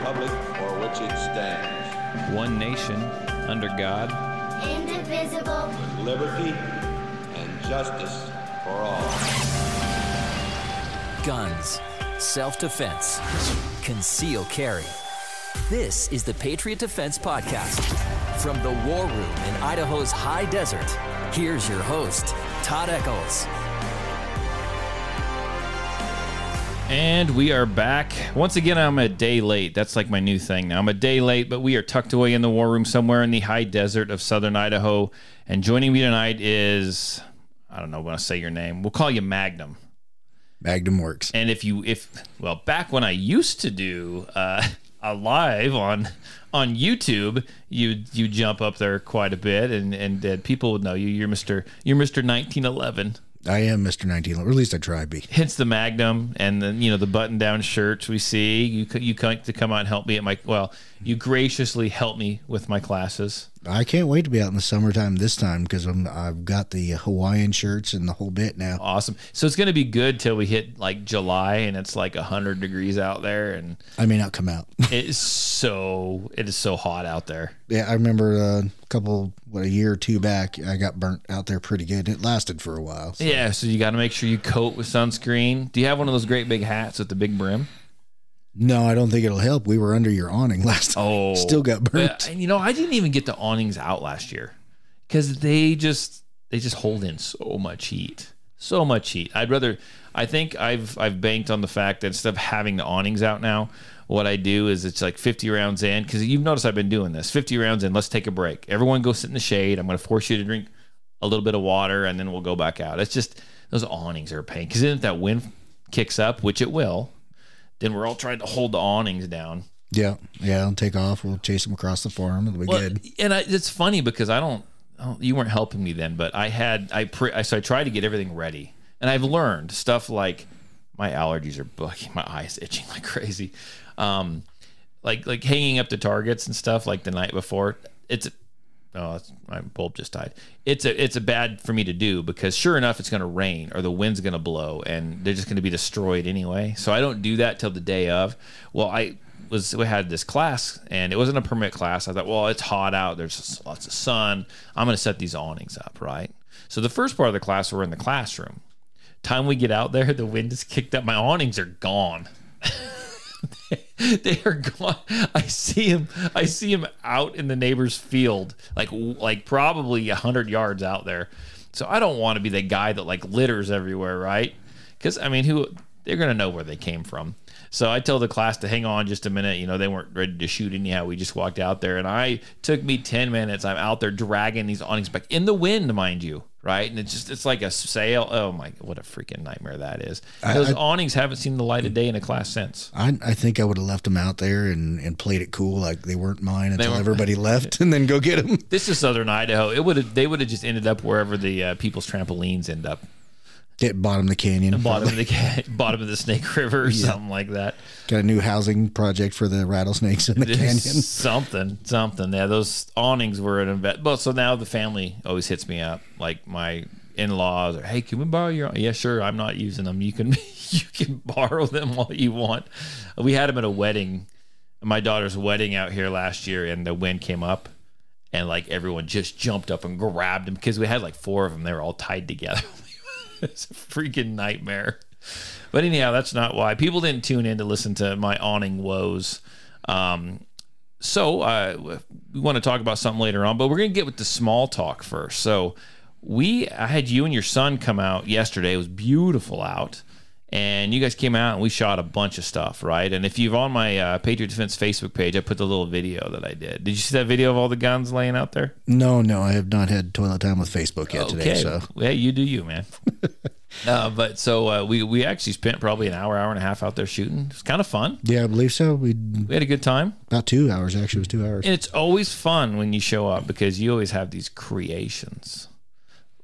republic for which it stands, one nation, under God, indivisible, with liberty and justice for all. Guns, self-defense, concealed carry. This is the Patriot Defense Podcast. From the war room in Idaho's high desert, here's your host, Todd Echols. And we are back. Once again, I'm a day late. That's like my new thing now. I'm a day late, but we are tucked away in the war room somewhere in the high desert of southern Idaho. And joining me tonight is, I don't know, I want to say your name. We'll call you Magnum. Magnum works. And well, back when I used to do a live on YouTube, you jump up there quite a bit, and people would know you. You're Mr. 1911. I am Mr. 1911, or at least I try to be. Hence the Magnum and then the button-down shirts we see. You come to come out and help me at you graciously help me with my classes. I can't wait to be out in the summertime this time because I've got the Hawaiian shirts and the whole bit now. Awesome. So it's going to be good till we hit like July and it's like 100 degrees out there, and I may not come out. it is so hot out there. Yeah, I remember a year or two back, I got burnt out there pretty good. It lasted for a while. So. Yeah, so you got to make sure you coat with sunscreen. Do you have one of those great big hats with the big brim? No, I don't think it'll help. We were under your awning last time. Oh, still got burnt. And I didn't even get the awnings out last year because they just hold in so much heat. So much heat. I think I've banked on the fact that instead of having the awnings out now, what I do is it's like 50 rounds in, because you've noticed I've been doing this. 50 rounds in, let's take a break. Everyone go sit in the shade. I'm going to force you to drink a little bit of water, and then we'll go back out. It's just those awnings are a pain, because then if that wind kicks up, which it will, then we're all trying to hold the awnings down. Yeah, I'll take off. We'll chase them across the farm. It'll be good. And it's funny because you weren't helping me then, but so I tried to get everything ready. And I've learned stuff like my allergies are bugging, my eyes itching like crazy. Like hanging up the targets and stuff like the night before. My bulb just died. It's a bad for me to do because sure enough it's going to rain or the wind's going to blow and they're just going to be destroyed anyway. So I don't do that till the day of. Well, we had this class and it wasn't a permit class. I thought, well, it's hot out. There's lots of sun. I'm going to set these awnings up, right? So the first part of the class, we're in the classroom. Time we get out there, the wind is kicked up. My awnings are gone. They are gone. I see him out in the neighbor's field, like probably 100 yards out there. So I don't want to be the guy that like litters everywhere, right? Because they're gonna know where they came from. So I tell the class to hang on just a minute. They weren't ready to shoot anyhow. We just walked out there, and took me 10 minutes. I'm out there dragging these awnings back in the wind, mind you. Right, and it's like a sail. Oh my, what a freaking nightmare that is. Those awnings haven't seen the light of day in a class since. I think I would have left them out there and played it cool like they weren't mine until everybody left, and then go get them. This is southern Idaho. They would have just ended up wherever the people's trampolines end up. At bottom of the canyon. Bottom of the Snake River or something like that. Got a new housing project for the rattlesnakes in the canyon. Something. Yeah, those awnings were an investment. Well, so now the family always hits me up. Like my in-laws are, hey, can we borrow your awnings? Yeah, sure. I'm not using them. You can borrow them all you want. We had them at a wedding, my daughter's wedding out here last year, and the wind came up. And like everyone just jumped up and grabbed them because we had like 4 of them. They were all tied together. It's a freaking nightmare. But anyhow, that's not why. People didn't tune in to listen to my awning woes. So we want to talk about something later on, but we're going to get with the small talk first. So I had you and your son come out yesterday. It was beautiful out. And you guys came out and we shot a bunch of stuff, right? And if you're on my Patriot Defense Facebook page, I put the little video that I did. Did you see that video of all the guns laying out there? No, I have not had toilet time with Facebook yet today. So yeah, you do you, man. But so we actually spent probably an hour and a half out there shooting. It was kind of fun. Yeah, I believe so. We had a good time. About 2 hours, actually. It was 2 hours. And it's always fun when you show up because you always have these creations.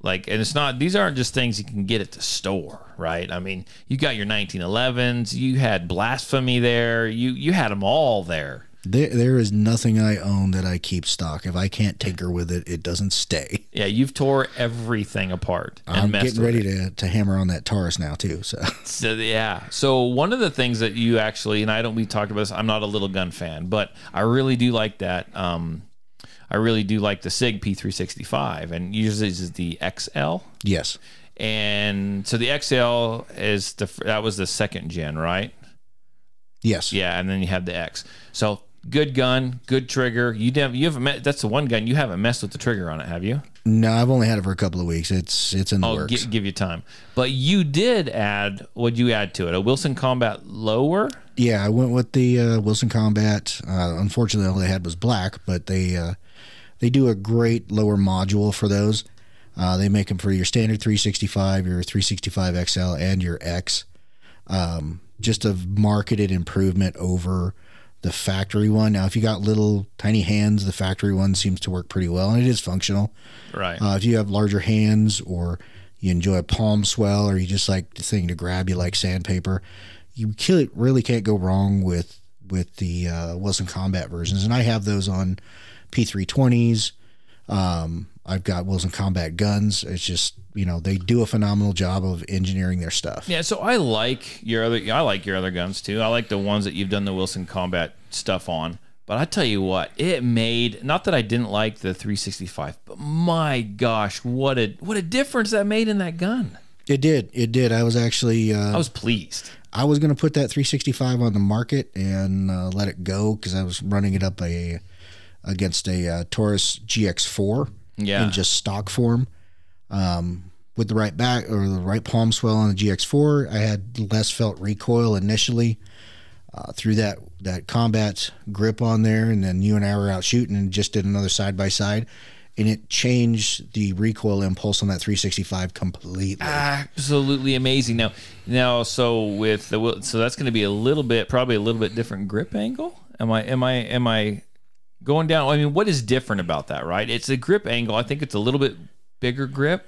And these aren't just things you can get at the store, right? I mean, you got your 1911's, you had Blasphemy there, you had them all there. There is nothing I own that I keep stock. If I can't tinker with it, it doesn't stay. Yeah, you've tore everything apart. And I'm messed getting with ready it. to hammer on that Taurus now too. So yeah. So one of the things that you actually, and we talked about this. I'm not a little gun fan, but I really do like that. I really do like the Sig P365, and uses the XL. Yes. And so the XL that was the second gen, right? Yes. Yeah, and then you have the X. So good gun, good trigger. You haven't met. That's the one gun you haven't messed with the trigger on it, have you? No, I've only had it for a couple of weeks. It's in the works. Give you time. But you did add. What'd you add to it? A Wilson Combat lower? Yeah, I went with the Wilson Combat. Unfortunately, all they had was black, but they do a great lower module for those. They make them for your standard 365, your 365 XL, and your X. Just a marketed improvement over the factory one. Now, if you got little tiny hands, the factory one seems to work pretty well, and it is functional. Right. If you have larger hands, or you enjoy a palm swell, or you just like the thing to grab, you like sandpaper, you really can't go wrong with the Wilson Combat versions. And I have those on P320s. I've got Wilson Combat guns. It's just, they do a phenomenal job of engineering their stuff. Yeah, so I like your other guns too. I like the ones that you've done the Wilson Combat stuff on. But I tell you what, it made, not that I didn't like the 365, but my gosh, what a difference that made in that gun. It did. I was actually I was pleased. I was going to put that 365 on the market and let it go, because I was running it up against a Taurus GX4 in just stock form. With the right back or the right palm swell on the GX4, I had less felt recoil initially. Threw that combat grip on there, and then you and I were out shooting and just did another side-by-side, and it changed the recoil impulse on that 365 completely. Absolutely amazing. Now, so that's going to be probably a little bit different grip angle. Am I going down? I mean, what is different about that, right? It's a grip angle. I think it's a little bit bigger grip.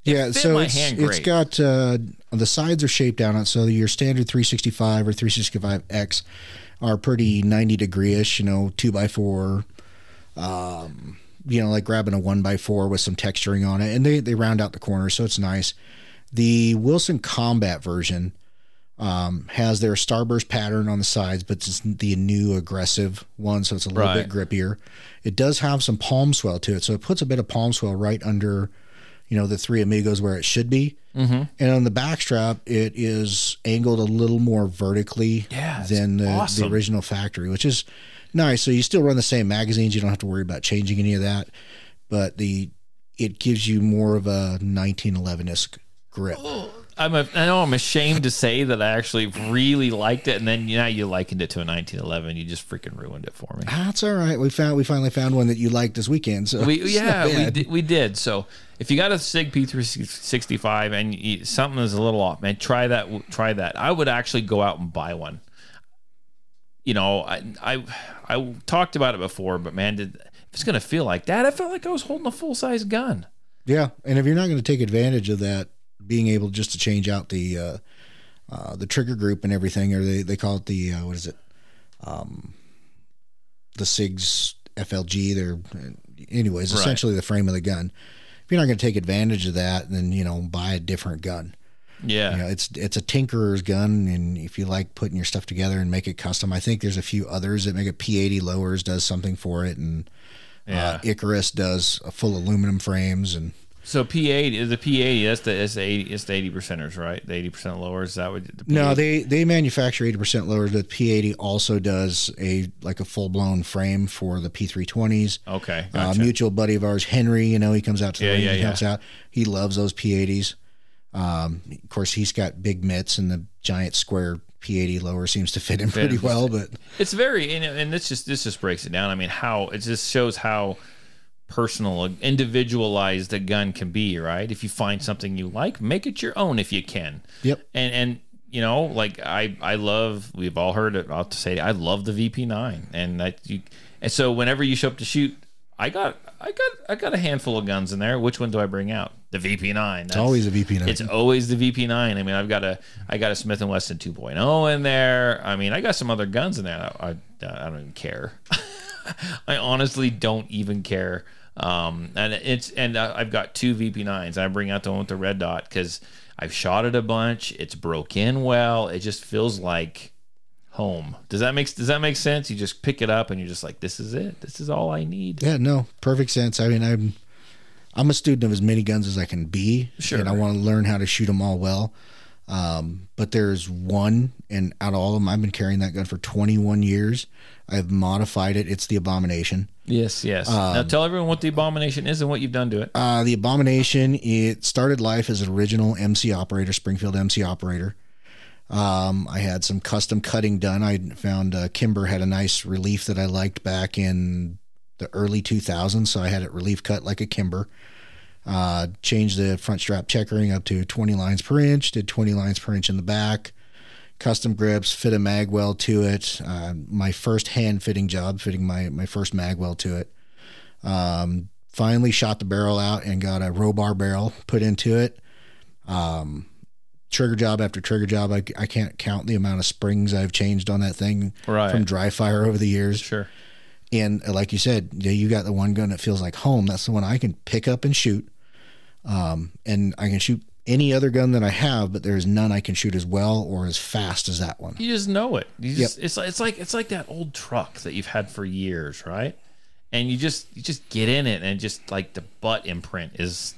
So it's got the sides are shaped down on it, so your standard 365 or 365X are pretty 90 degree-ish, 2x4, like grabbing a 1x4 with some texturing on it, and they round out the corners, so it's nice. The Wilson Combat version has their starburst pattern on the sides, but it's the new aggressive one, so it's a little bit grippier. It does have some palm swell to it, so it puts a bit of palm swell right under the Three Amigos where it should be. Mm-hmm. And on the backstrap, it is angled a little more vertically than the original factory, which is nice. So you still run the same magazines. You don't have to worry about changing any of that. But it gives you more of a 1911-esque grip. I know I'm ashamed to say that I actually really liked it, and then you likened it to a 1911. You just freaking ruined it for me. That's all right. We finally found one that you liked this weekend. So we did. So if you got a Sig P365 and something is a little off, man, try that. I would actually go out and buy one. I talked about it before, but man, if it's gonna feel like that, I felt like I was holding a full size gun. Yeah, and if you're not going to take advantage of that, being able just to change out the trigger group and everything, or they call it the what is it? The SIG's FLG. Anyways, essentially the frame of the gun. If you're not going to take advantage of that, then buy a different gun. Yeah, it's a tinkerer's gun, and if you like putting your stuff together and make it custom, I think there's a few others that make it. P80 Lowers does something for it, and Icarus does a full aluminum frames. And so P80 is the P80. That's the 80 percenters, right? The 80% lowers. Is that what? No, they manufacture 80% lowers, but P80 also does a full blown frame for the P320s. Okay, gotcha. Mutual buddy of ours, Henry. He comes out to the range. He comes out. He loves those P80s. Of course, he's got big mitts, and the giant square P80 lower seems to fit him pretty well. But it's very, and this just breaks it down. I mean, it just shows how personal, individualized a gun can be, right? If you find something you like, make it your own if you can. Yep. And I love. We've all heard it. I'll say I love the VP9, and so whenever you show up to shoot, I got a handful of guns in there. Which one do I bring out? The VP9. It's always a VP9. It's always the VP9. I mean, I got a Smith & Wesson 2.0 in there. I mean, I got some other guns in there. I don't even care. I honestly don't even care. And I've got 2 VP9s. I bring out the one with the red dot because I've shot it a bunch. It's broke in well. It just feels like home. Does that make sense? You just pick it up and you're just like, this is it. This is all I need. Yeah, no, perfect sense. I mean, I'm a student of as many guns as I can be. Sure. And I want to learn how to shoot them all well. But there's one, and out of all of them, I've been carrying that gun for 21 years. I've modified it. It's the Abomination. Yes. Now tell everyone what the Abomination is and what you've done to it. The Abomination, it started life as an original MC operator, Springfield MC operator. I had some custom cutting done. I found Kimber had a nice relief that I liked back in the early 2000s, so I had it relief cut like a Kimber. Changed the front strap checkering up to 20 lines per inch, did 20 lines per inch in the back. Custom grips, fit a mag well to it. My first hand fitting job, fitting my first mag well to it. Finally shot the barrel out and got a row bar barrel put into it. Trigger job after trigger job. I can't count the amount of springs I've changed on that thing from dry fire over the years. Sure. And like you said, you got the one gun that feels like home. That's the one I can pick up and shoot. And I can shoot any other gun that I have, but there's none I can shoot as well or as fast as that one. You just know it. It's like that old truck that you've had for years, right? And you just get in it and just like the butt imprint is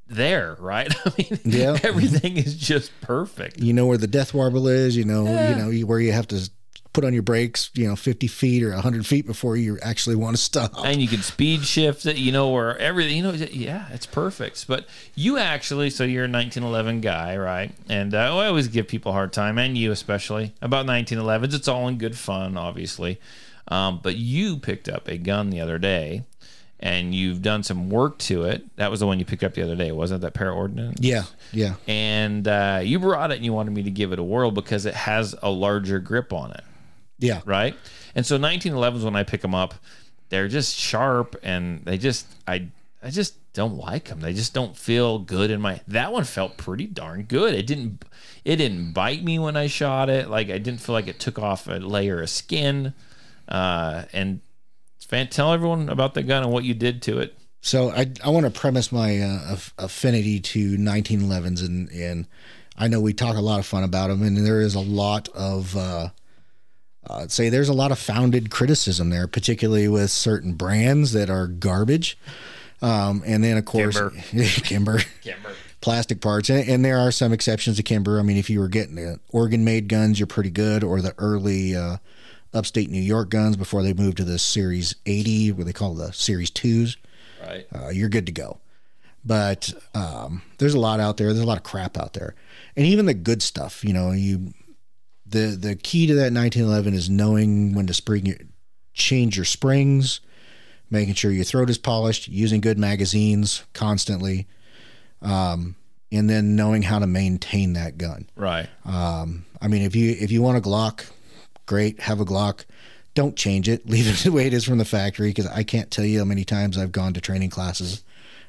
there, right? I mean, everything is just perfect. You know where the death warble is, you know where you have to put on your brakes, 50 feet or 100 feet before you actually want to stop. And you can speed shift it, where everything, it's perfect. But you actually, so you're a 1911 guy, right? And I always give people a hard time, and you especially, about 1911s. It's all in good fun, obviously. But you picked up a gun the other day, and you've done some work to it. That was the one you picked up the other day, wasn't it? That Para-Ordnance? Yeah. And you brought it, and you wanted me to give it a whirl because it has a larger grip on it. Yeah. Right. And so 1911s, when I pick them up, they're just sharp, and I just don't like them. They just don't feel good in my. That one felt pretty darn good. It didn't bite me when I shot it. Like, I didn't feel like it took off a layer of skin. And tell everyone about the gun and what you did to it. So I want to premise my affinity to 1911s, and I know we talk a lot of fun about them, and there is a lot of. There's a lot of founded criticism there, particularly with certain brands that are garbage. And then, of course, Kimber. Plastic parts. And there are some exceptions to Kimber. I mean, if you were getting the Oregon-made guns, you're pretty good, or the early upstate New York guns before they moved to the Series 80, what they call the Series 2s. Right. You're good to go. But there's a lot out there. There's a lot of crap out there. And even the good stuff, The key to that 1911 is knowing when to change your springs, making sure your throat is polished, using good magazines constantly, and then knowing how to maintain that gun. Right. I mean, if you want a Glock, great, have a Glock. Don't change it. Leave it the way it is from the factory, because I can't tell you how many times I've gone to training classes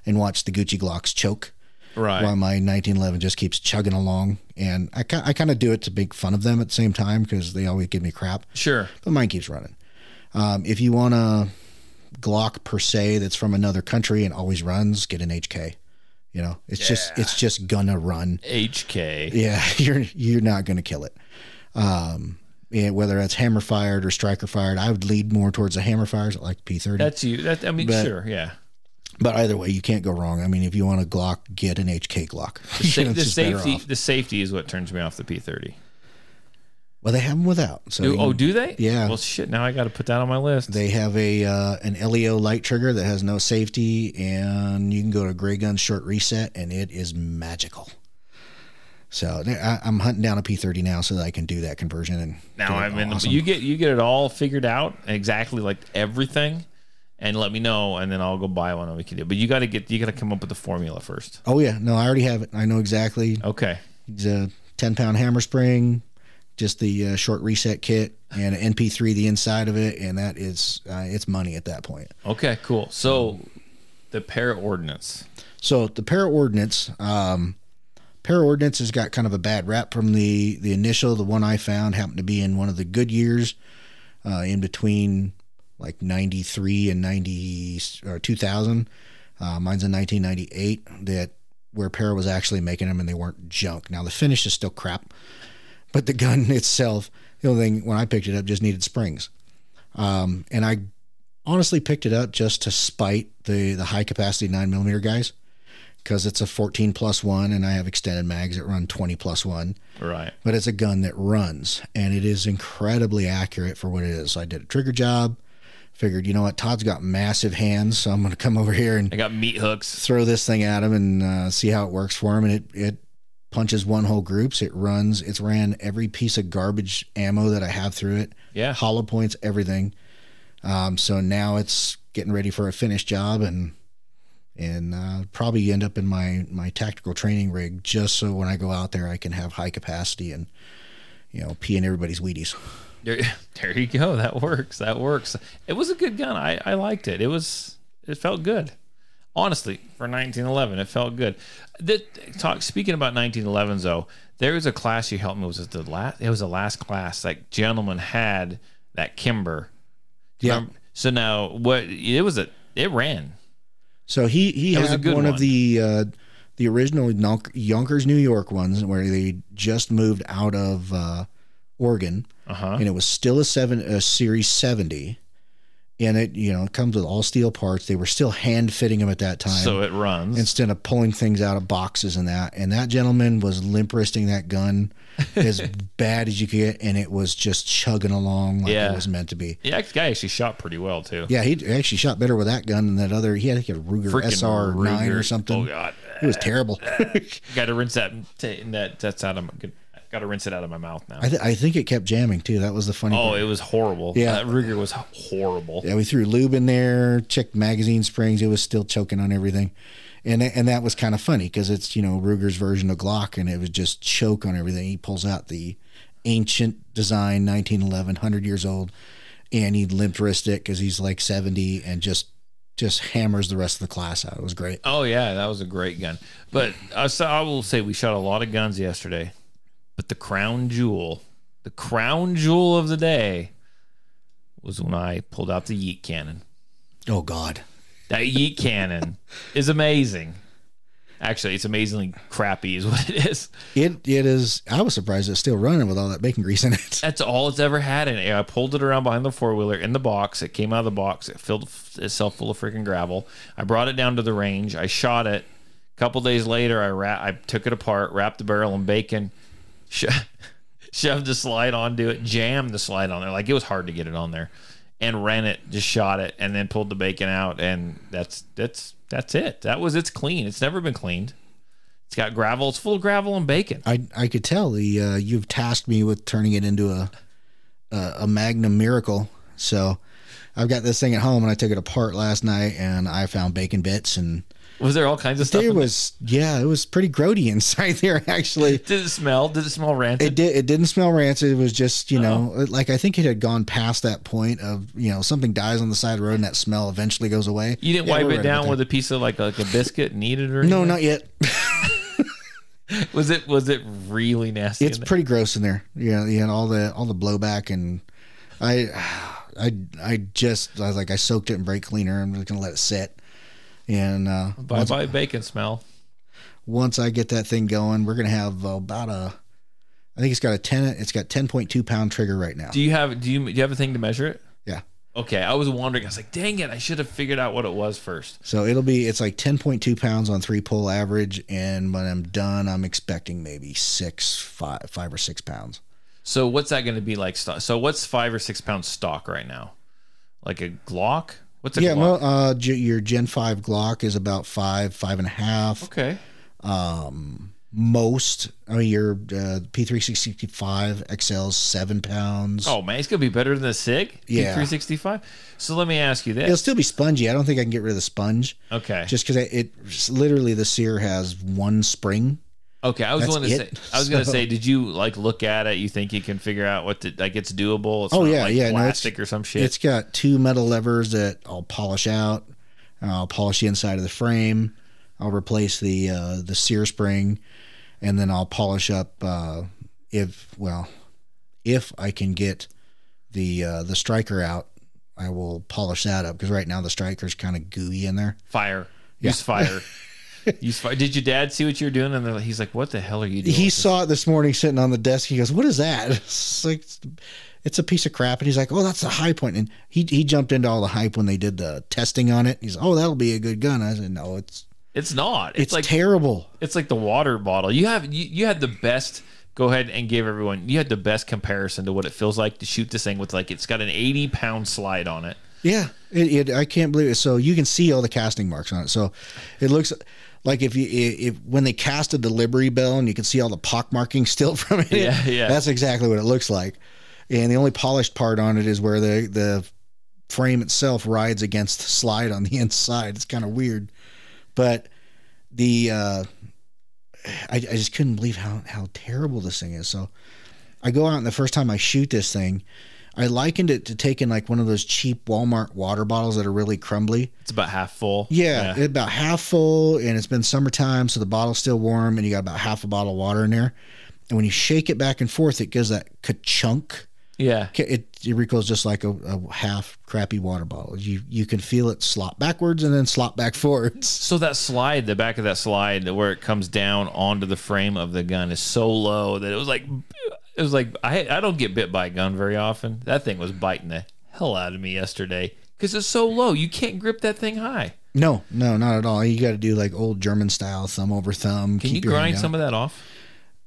and watched the Gucci Glocks choke. Right. While my 1911 just keeps chugging along. And I kind of do it to make fun of them at the same time, because they always give me crap. Sure. But mine keeps running. If you want a Glock per se that's from another country and always runs, get an HK. It's just gonna run. HK. Yeah, you're not gonna kill it. Whether that's hammer fired or striker fired, I would lead more towards the hammer fires, like P30. That's you. Sure, yeah. But either way, you can't go wrong. I mean, if you want a Glock, get an HK Glock. The safety is what turns me off the P30. Well, they have them without. So do they? Yeah. Well, shit. Now I got to put that on my list. They have an LEO light trigger that has no safety, and you can go to Gray Gun Short Reset, and it is magical. So I'm hunting down a P30 now so that I can do that conversion. And now awesome. You get it all figured out, exactly like everything. And let me know, and then I'll go buy one and we can do it. But you got to come up with the formula first. Oh yeah, no, I already have it. I know exactly. Okay. It's a 10-pound hammer spring, just the short reset kit and an NP3 the inside of it, and that is it's money at that point. Okay, cool. So the para ordnance. So the para ordnance has got kind of a bad rap from the initial. The one I found happened to be in one of the good years, in between like 93 and 2000. Mine's in 1998, where Para was actually making them and they weren't junk. Now the finish is still crap, but the gun itself, the only thing when I picked it up just needed springs. And I honestly picked it up just to spite the high capacity 9mm guys, because it's a 14+1 and I have extended mags that run 20+1. Right. But it's a gun that runs, and it is incredibly accurate for what it is. So I did a trigger job, figured, you know what, Todd's got massive hands, so I'm going to come over here and I got meat hooks. Throw this thing at him and see how it works for him. And it punches one hole groups. It runs. It's ran every piece of garbage ammo that I have through it. Yeah. Hollow points, everything. So now it's getting ready for a finished job, and probably end up in my tactical training rig, just so when I go out there I can have high capacity and, you know, pee in everybody's Wheaties. There you go. That works. That works. It was a good gun. I liked it. It felt good. Honestly, for 1911, it felt good. Speaking about 1911s though, there was a class you helped me. It was the last class. Like, gentleman had that Kimber. Yeah. So now it ran. So he had one of the original Yonkers, New York ones, where they just moved out of Oregon, and it was still a Series 70, and it comes with all steel parts. They were still hand fitting them at that time, so it runs instead of pulling things out of boxes and that. And that gentleman was limp wristing that gun as bad as you could get, and it was just chugging along like it was meant to be. Yeah, the guy actually shot pretty well too. Yeah, he actually shot better with that gun than that other. He had like a Ruger SR9 or something. Oh God, it was terrible. Got to rinse that. That's out of my. Got to rinse it out of my mouth now. I think it kept jamming too. That was the funny part. It was horrible. Yeah, that Ruger was horrible. Yeah, we threw lube in there, checked magazine springs. It was still choking on everything, and that was kind of funny because it's Ruger's version of Glock, and it was just choke on everything. He pulls out the ancient design 1911, 100 years old, and he limp wrist it because he's like 70, and just hammers the rest of the class out. It was great. Oh yeah, that was a great gun. But I will say we shot a lot of guns yesterday. But the crown jewel of the day was when I pulled out the yeet cannon. Oh, God. That yeet cannon is amazing. Actually, it's amazingly crappy is what it is. It is. I was surprised it's still running with all that bacon grease in it. That's all it's ever had in it. I pulled it around behind the four-wheeler in the box. It came out of the box. It filled itself full of freaking gravel. I brought it down to the range. I shot it. A couple days later, I took it apart, wrapped the barrel in bacon, shoved the slide onto it, jammed the slide on there. Like, it was hard to get it on there, and ran it, just shot it, and then pulled the bacon out, and that's it. It's clean. It's never been cleaned. It's got gravel. It's full of gravel and bacon. I could tell you've tasked me with turning it into a Magnum Miracle. So I've got this thing at home, and I took it apart last night, and I found bacon bits. And was there all kinds of stuff? It was pretty grody inside there, actually. Did it smell rancid? It didn't smell rancid. It was just, like, I think it had gone past that point of, something dies on the side of the road and that smell eventually goes away. You didn't wipe it down with a piece of like a biscuit and eat it or anything? No, not yet. Was it really nasty? It's pretty gross in there. Yeah, you had all the blowback, and I was like, I soaked it in brake cleaner. I'm just gonna let it sit. And bye bacon smell. Once I get that thing going, we're gonna have I think it's got 10.2 pound trigger right now. Do you have a thing to measure it? Yeah. Okay, I was wondering. I was like, dang it, I should have figured out what it was first. So it's like 10.2 pounds on 3-pull average, and when I'm done, I'm expecting maybe 5 or 6 pounds. So what's that going to be like? So what's 5 or 6 pounds stock right now? Like a Glock? What's a Glock? Well, your Gen 5 Glock is about 5.5. Okay. Your P365 XL's 7 pounds. Oh man, it's gonna be better than the Sig P365. So let me ask you this: it'll still be spongy. I don't think I can get rid of the sponge. Okay. Just because it literally the sear has one spring, Okay, I was That's going to say. it. I was going to say, did you like look at it? You think you can figure out what to, like it's doable? It's Oh, not yeah, like yeah, no, plastic or some shit. It's got 2 metal levers that I'll polish out. I'll polish the inside of the frame. I'll replace the sear spring, and then I'll polish up if I can get the striker out. I will polish that up because right now the striker's kind of gooey in there. Fire. Yeah. Use fire. Use fire. Did your dad see what you're doing? And he's like, "What the hell are you doing?" He saw it this morning sitting on the desk. He goes, "What is that?" It's like, it's a piece of crap. And he's like, "Oh, that's the high point." And he jumped into all the hype when they did the testing on it. He's, "Oh, that'll be a good gun." I said, "No, it's not. It's like terrible. It's like the water bottle. You had the best. Go ahead and give everyone. You had the best comparison to what it feels like to shoot this thing with like it's got an 80-pound slide on it. Yeah, I can't believe it. So you can see all the casting marks on it. So it looks like if when they casted the Liberty Bell and you can see all the pock markings still from it. Yeah. That's exactly what it looks like. And the only polished part on it is where the frame itself rides against the slide on the inside. It's kind of weird, but I just couldn't believe how terrible this thing is. So I go out and the first time I shoot this thing, I likened it to taking like one of those cheap Walmart water bottles that are really crumbly. It's about half full. Yeah. It's about half full, and it's been summertime, so the bottle's still warm, and you got about half a bottle of water in there. And when you shake it back and forth, it gives that ka-chunk. Yeah. It recoils just like a half crappy water bottle. You can feel it slop backwards and then slop back forwards. So that slide, the back of that slide, where it comes down onto the frame of the gun, is so low that it was like I don't get bit by a gun very often. That thing was biting the hell out of me yesterday because it's so low. You can't grip that thing high. No, not at all. You got to do like old German style, thumb over thumb. Can you grind some of that off?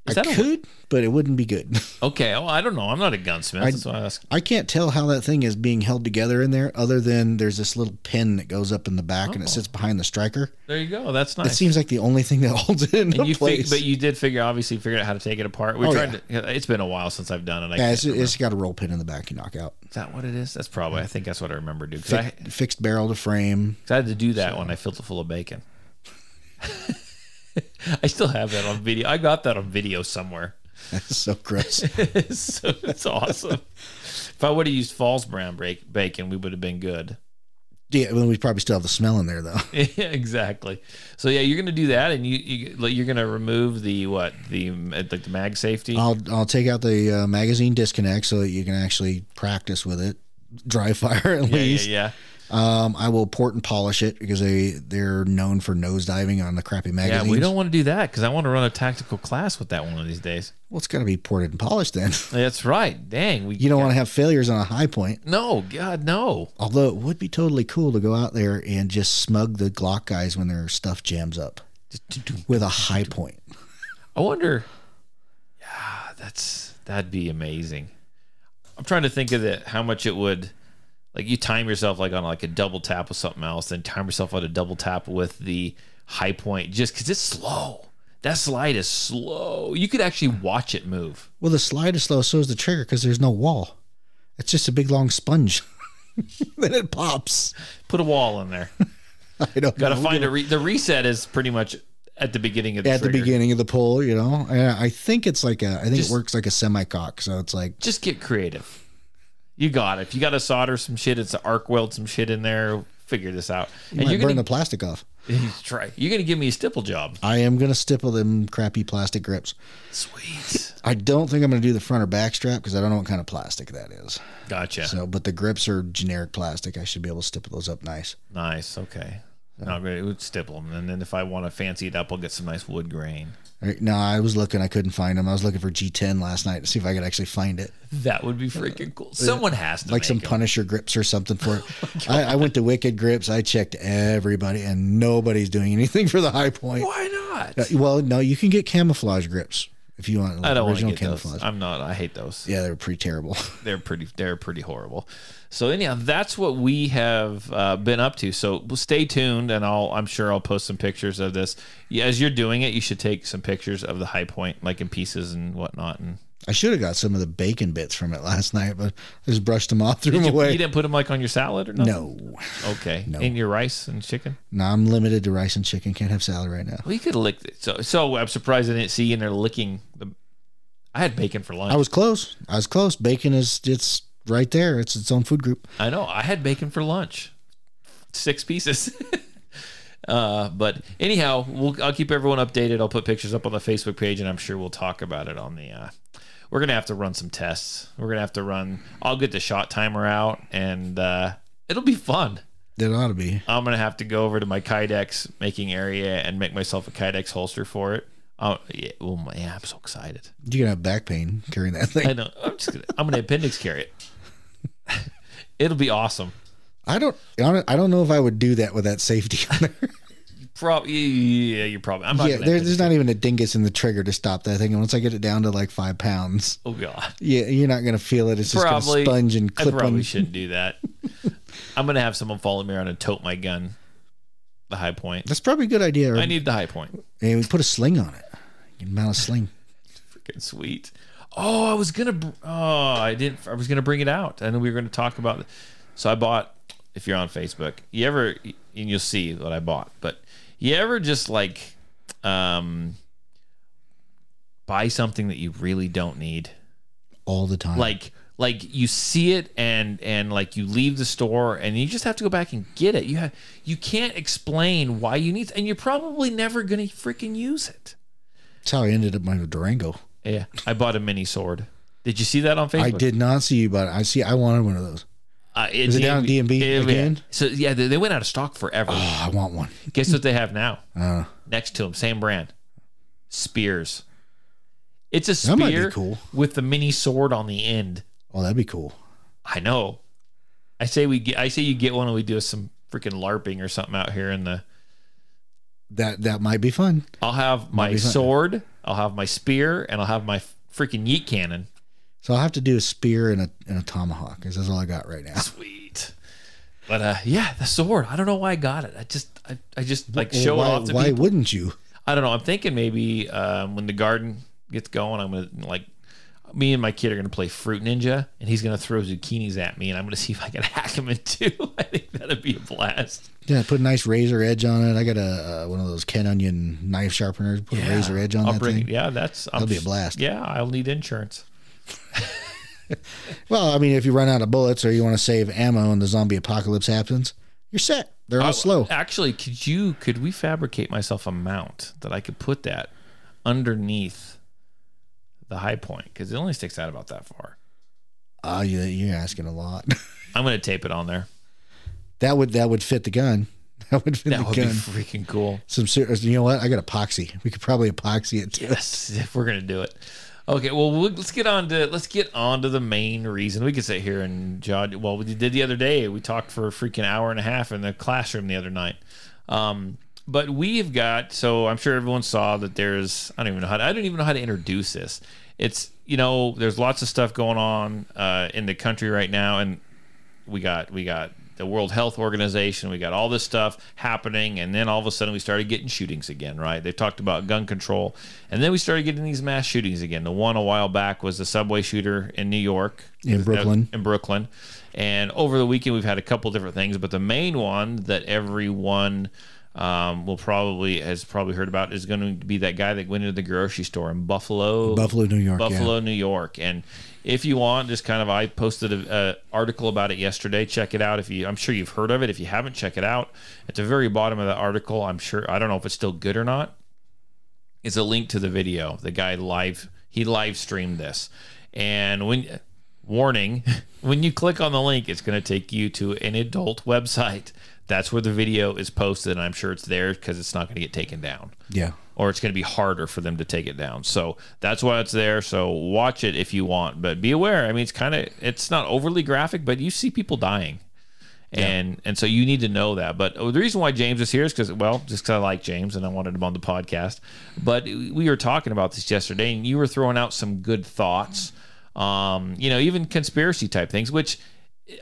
I could, but it wouldn't be good. Okay. Oh, I don't know. I'm not a gunsmith. That's why I ask. I can't tell how that thing is being held together in there other than there's this little pin that goes up in the back and it sits behind the striker. There you go. That's nice. It seems like the only thing that holds it in place. But you did obviously figure out how to take it apart. It's been a while since I've done it. It's got a roll pin in the back you knock out. Is that what it is? That's probably, I think that's what I remember doing. Fixed barrel to frame. I had to do that when I filled it full of bacon. I still have that on video. I got that on video somewhere. That's so gross. It's awesome. If I would have used false brown bacon, we would have been good. Yeah, well, we probably still have the smell in there, though. Yeah, exactly. So yeah, you're gonna do that, and you're gonna remove the mag safety. I'll take out the magazine disconnect so that you can actually practice with it, dry fire at least. Yeah. I will port and polish it because they're known for nosediving on the crappy magazines. Yeah, we don't want to do that because I want to run a tactical class with that one of these days. Well, it's got to be ported and polished then. That's right. Dang. You don't want to have failures on a high point. No, God, no. Although it would be totally cool to go out there and just smug the Glock guys when their stuff jams up with a high point. I wonder. Yeah, that'd be amazing. I'm trying to think of how much it would. Like you time yourself like on like a double tap with something else, then time yourself on a double tap with the high point just because it's slow. That slide is slow. You could actually watch it move. Well, the slide is slow, so is the trigger because there's no wall. It's just a big long sponge. Then it pops. Put a wall in there. I don't Got to find the reset is pretty much at the beginning of the trigger. The beginning of the pull, you know. I think it's like it works like a semi-cock, so it's like just get creative. You got it. If you got to solder some shit, it's arc weld some shit in there. Figure this out. And you're burn the plastic off. Try. You're gonna give me a stipple job. I am gonna stipple them crappy plastic grips. Sweet. I don't think I'm gonna do the front or back strap because I don't know what kind of plastic that is. Gotcha. So, but the grips are generic plastic. I should be able to stipple those up nice. Nice. Okay. No, it would stipple them, and then if I want to fancy it up, I'll get some nice wood grain. No, I was looking. I couldn't find them. I was looking for G10 last night to see if I could actually find it. That would be freaking cool. Someone has to like make some them. Punisher grips or something for it. I went to Wicked Grips. I checked everybody, and nobody's doing anything for the high point. Why not? Well, no, you can get camouflage grips if you want. I don't want to get camouflage. those. I'm not. I hate those. Yeah, they're pretty terrible. They're pretty horrible. So anyhow, that's what we have been up to. So stay tuned, and I'm sure I'll post some pictures of this. As you're doing it, you should take some pictures of the high point, like in pieces and whatnot, and I should have got some of the bacon bits from it last night, but I just brushed them off, threw them away. You didn't put them like on your salad or nothing? No. Okay. No. In your rice and chicken? No, I'm limited to rice and chicken. Can't have salad right now. Well, you could have licked it. So I'm surprised I didn't see you in there licking the. I had bacon for lunch. I was close. Bacon it's right there. It's its own food group. I know. I had bacon for lunch. 6 pieces. But anyhow, I'll keep everyone updated. I'll put pictures up on the Facebook page, and I'm sure we'll talk about it on the. We're gonna have to run some tests. We're gonna have to run. I'll get the shot timer out, and it'll be fun. It ought to be. I'm gonna have to go over to my Kydex making area and make myself a Kydex holster for it. Yeah, I'm so excited. You're gonna have back pain carrying that thing. I know. I'm gonna appendix carry it. It'll be awesome. I don't know if I would do that with that safety on there. Yeah, you're probably. I'm not. Yeah, there's not even a dingus in the trigger to stop that thing. And once I get it down to like 5 pounds, oh god, yeah, you're not gonna feel it. It's just gonna sponge and clip. I probably shouldn't do that. I'm gonna have someone follow me around and tote my gun. The high point. That's probably a good idea. I need the high point. And we put a sling on it. You can mount a sling. Freaking sweet. I was gonna bring it out. I know we were gonna talk about it. So I bought. If you're on Facebook, and you'll see what I bought. But you ever just like buy something that you really don't need all the time? Like you see it and like you leave the store and you just have to go back and get it. You can't explain why you need it, and you're probably never gonna freaking use it. That's how I ended up with a Durango. Yeah, I bought a mini sword. Did you see that on Facebook? I did not see you, but I wanted one of those. Is it down at D&B again? Yeah. So yeah, they went out of stock forever. Oh, I want one. Guess what they have now? Next to them, same brand, spears. It's a spear that might be cool. With the mini sword on the end. Oh, that'd be cool. I know. I say you get one and we do some freaking LARPing or something out here in the. That might be fun. I'll have my sword, I'll have my spear, and I'll have my freaking yeet cannon. So I'll have to do a spear and a tomahawk, because that's all I got right now. Sweet. But yeah, the sword. I don't know why I got it. I just like show it off to people. Why wouldn't you? I don't know. I'm thinking maybe when the garden gets going, I'm gonna me and my kid are gonna play Fruit Ninja, and he's gonna throw zucchinis at me, and I'm gonna see if I can hack him in two. I think that'd be a blast. Yeah, put a nice razor edge on it. I got one of those Ken Onion knife sharpeners. Put a razor edge on that thing. Yeah, that'll be a blast. Yeah, I'll need insurance. Well, I mean, if you run out of bullets or you want to save ammo and the zombie apocalypse happens, you're set. They're all slow. Actually, could we fabricate myself a mount that I could put that underneath the high point, because it only sticks out about that far? You're asking a lot. I'm going to tape it on there. That would fit the gun. That would fit the gun. That would be freaking cool. You know what? I got epoxy. We could probably epoxy it too. Yes, if we're going to do it. Okay, well, let's get on to the main reason. We could sit here and judge. Well, we did the other day. We talked for a freaking hour and a half in the classroom the other night. But we've got, so I'm sure everyone saw that there's, I don't even know how to introduce this. It's, there's lots of stuff going on in the country right now, and we got the World Health Organization, we got all this stuff happening, and then all of a sudden we started getting shootings again, right? They talked about gun control, and then we started getting these mass shootings again. The one a while back was the subway shooter in New York. In Brooklyn. And over the weekend we've had a couple different things, but the main one that everyone has probably heard about is going to be that guy that went into the grocery store in Buffalo, New York. And if you want, I posted an article about it yesterday. Check it out. I'm sure you've heard of it. If you haven't, check it out. At the very bottom of the article, I don't know if it's still good or not, it's a link to the video. The guy live streamed this. And when you click on the link, it's going to take you to an adult website. That's where the video is posted, and I'm sure it's there because it's not going to get taken down. Yeah. Or it's going to be harder for them to take it down. So that's why it's there. So watch it if you want, but be aware. I mean, it's not overly graphic, but you see people dying. And so you need to know that. But the reason why James is here is just because I like James and I wanted him on the podcast. But we were talking about this yesterday, and you were throwing out some good thoughts. Even conspiracy type things, which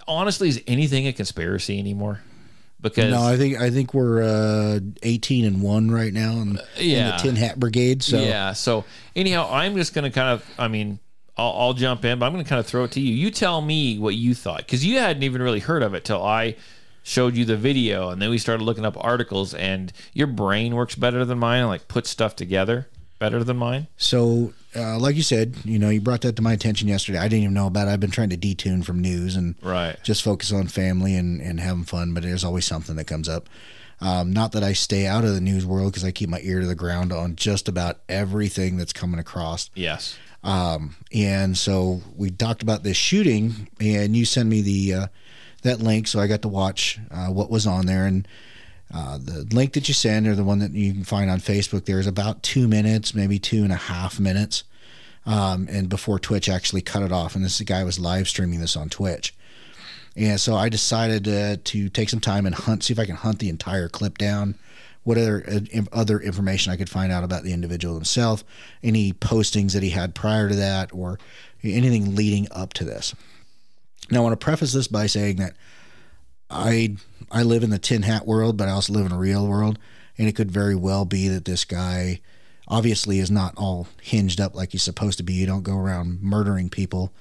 honestly, is anything a conspiracy anymore? Because no, I think we're 18-1 right now in the Tin Hat Brigade. So yeah. So anyhow, I'm just going to I'll jump in, but I'm going to kind of throw it to you. You tell me what you thought, because you hadn't even really heard of it till I showed you the video, and then we started looking up articles, and your brain works better than mine and like puts stuff together better than mine. So, like you said, you brought that to my attention yesterday. I didn't even know about it. I've been trying to detune from news and just focus on family and having fun, but there's always something that comes up. Not that I stay out of the news world, because I keep my ear to the ground on just about everything that's coming across. Yes. And so we talked about this shooting, and you sent me that link, so I got to watch what was on there. And the link that you send, or the one that you can find on Facebook, there is about 2 minutes, maybe 2.5 minutes, and before Twitch actually cut it off. And this guy was live streaming this on Twitch. And so I decided to take some time and see if I can hunt the entire clip down. What other information I could find out about the individual himself, any postings that he had prior to that, or anything leading up to this. Now, I want to preface this by saying that I live in the tin hat world, but I also live in a real world, and it could very well be that this guy obviously is not all hinged up like he's supposed to be. You don't go around murdering people,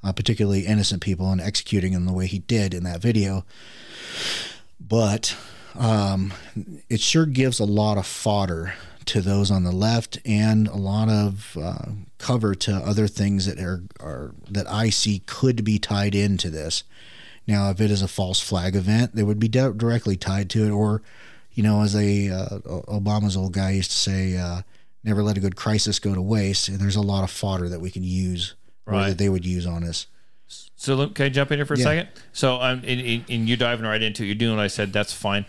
particularly innocent people, and executing them the way he did in that video. But it sure gives a lot of fodder to those on the left, and a lot of cover to other things that that I see could be tied into this. Now, if it is a false flag event, they would be directly tied to it, or, as Obama's old guy used to say, never let a good crisis go to waste. And there's a lot of fodder that we can use, or that they would use on us. So can I jump in here for a second? So in you diving right into it, you're doing what I said, that's fine.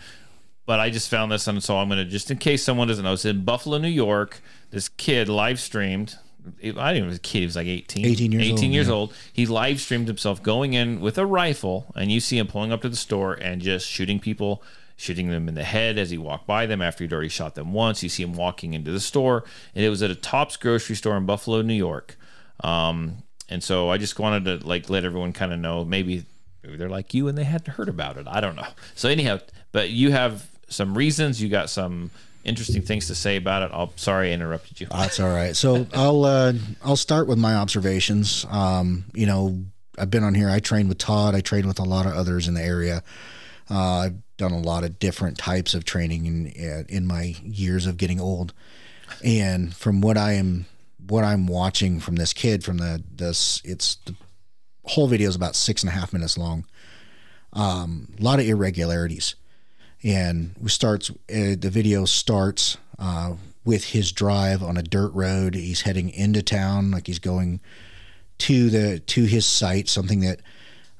But I just found this, and so I'm going to, just in case someone doesn't know, it's in Buffalo, New York. This kid live streamed. I didn't know he was a kid. He was like 18 years old. He live streamed himself going in with a rifle, and you see him pulling up to the store and just shooting people, shooting them in the head as he walked by them after he'd already shot them once. You see him walking into the store, and it was at a Tops grocery store in Buffalo, New York. And so I just wanted to let everyone kind of know, maybe they're like you and they hadn't heard about it. I don't know. So anyhow, but you have some reasons, you got some interesting things to say about it. Sorry I interrupted you. That's all right. So I'll start with my observations. I've been on here. I trained with Todd. I trained with a lot of others in the area. I've done a lot of different types of training in my years of getting old. And from what I'm watching from this kid, the whole video is about 6.5 minutes long. A lot of irregularities. And the video starts with his drive on a dirt road. He's heading into town, like he's going to his site, something that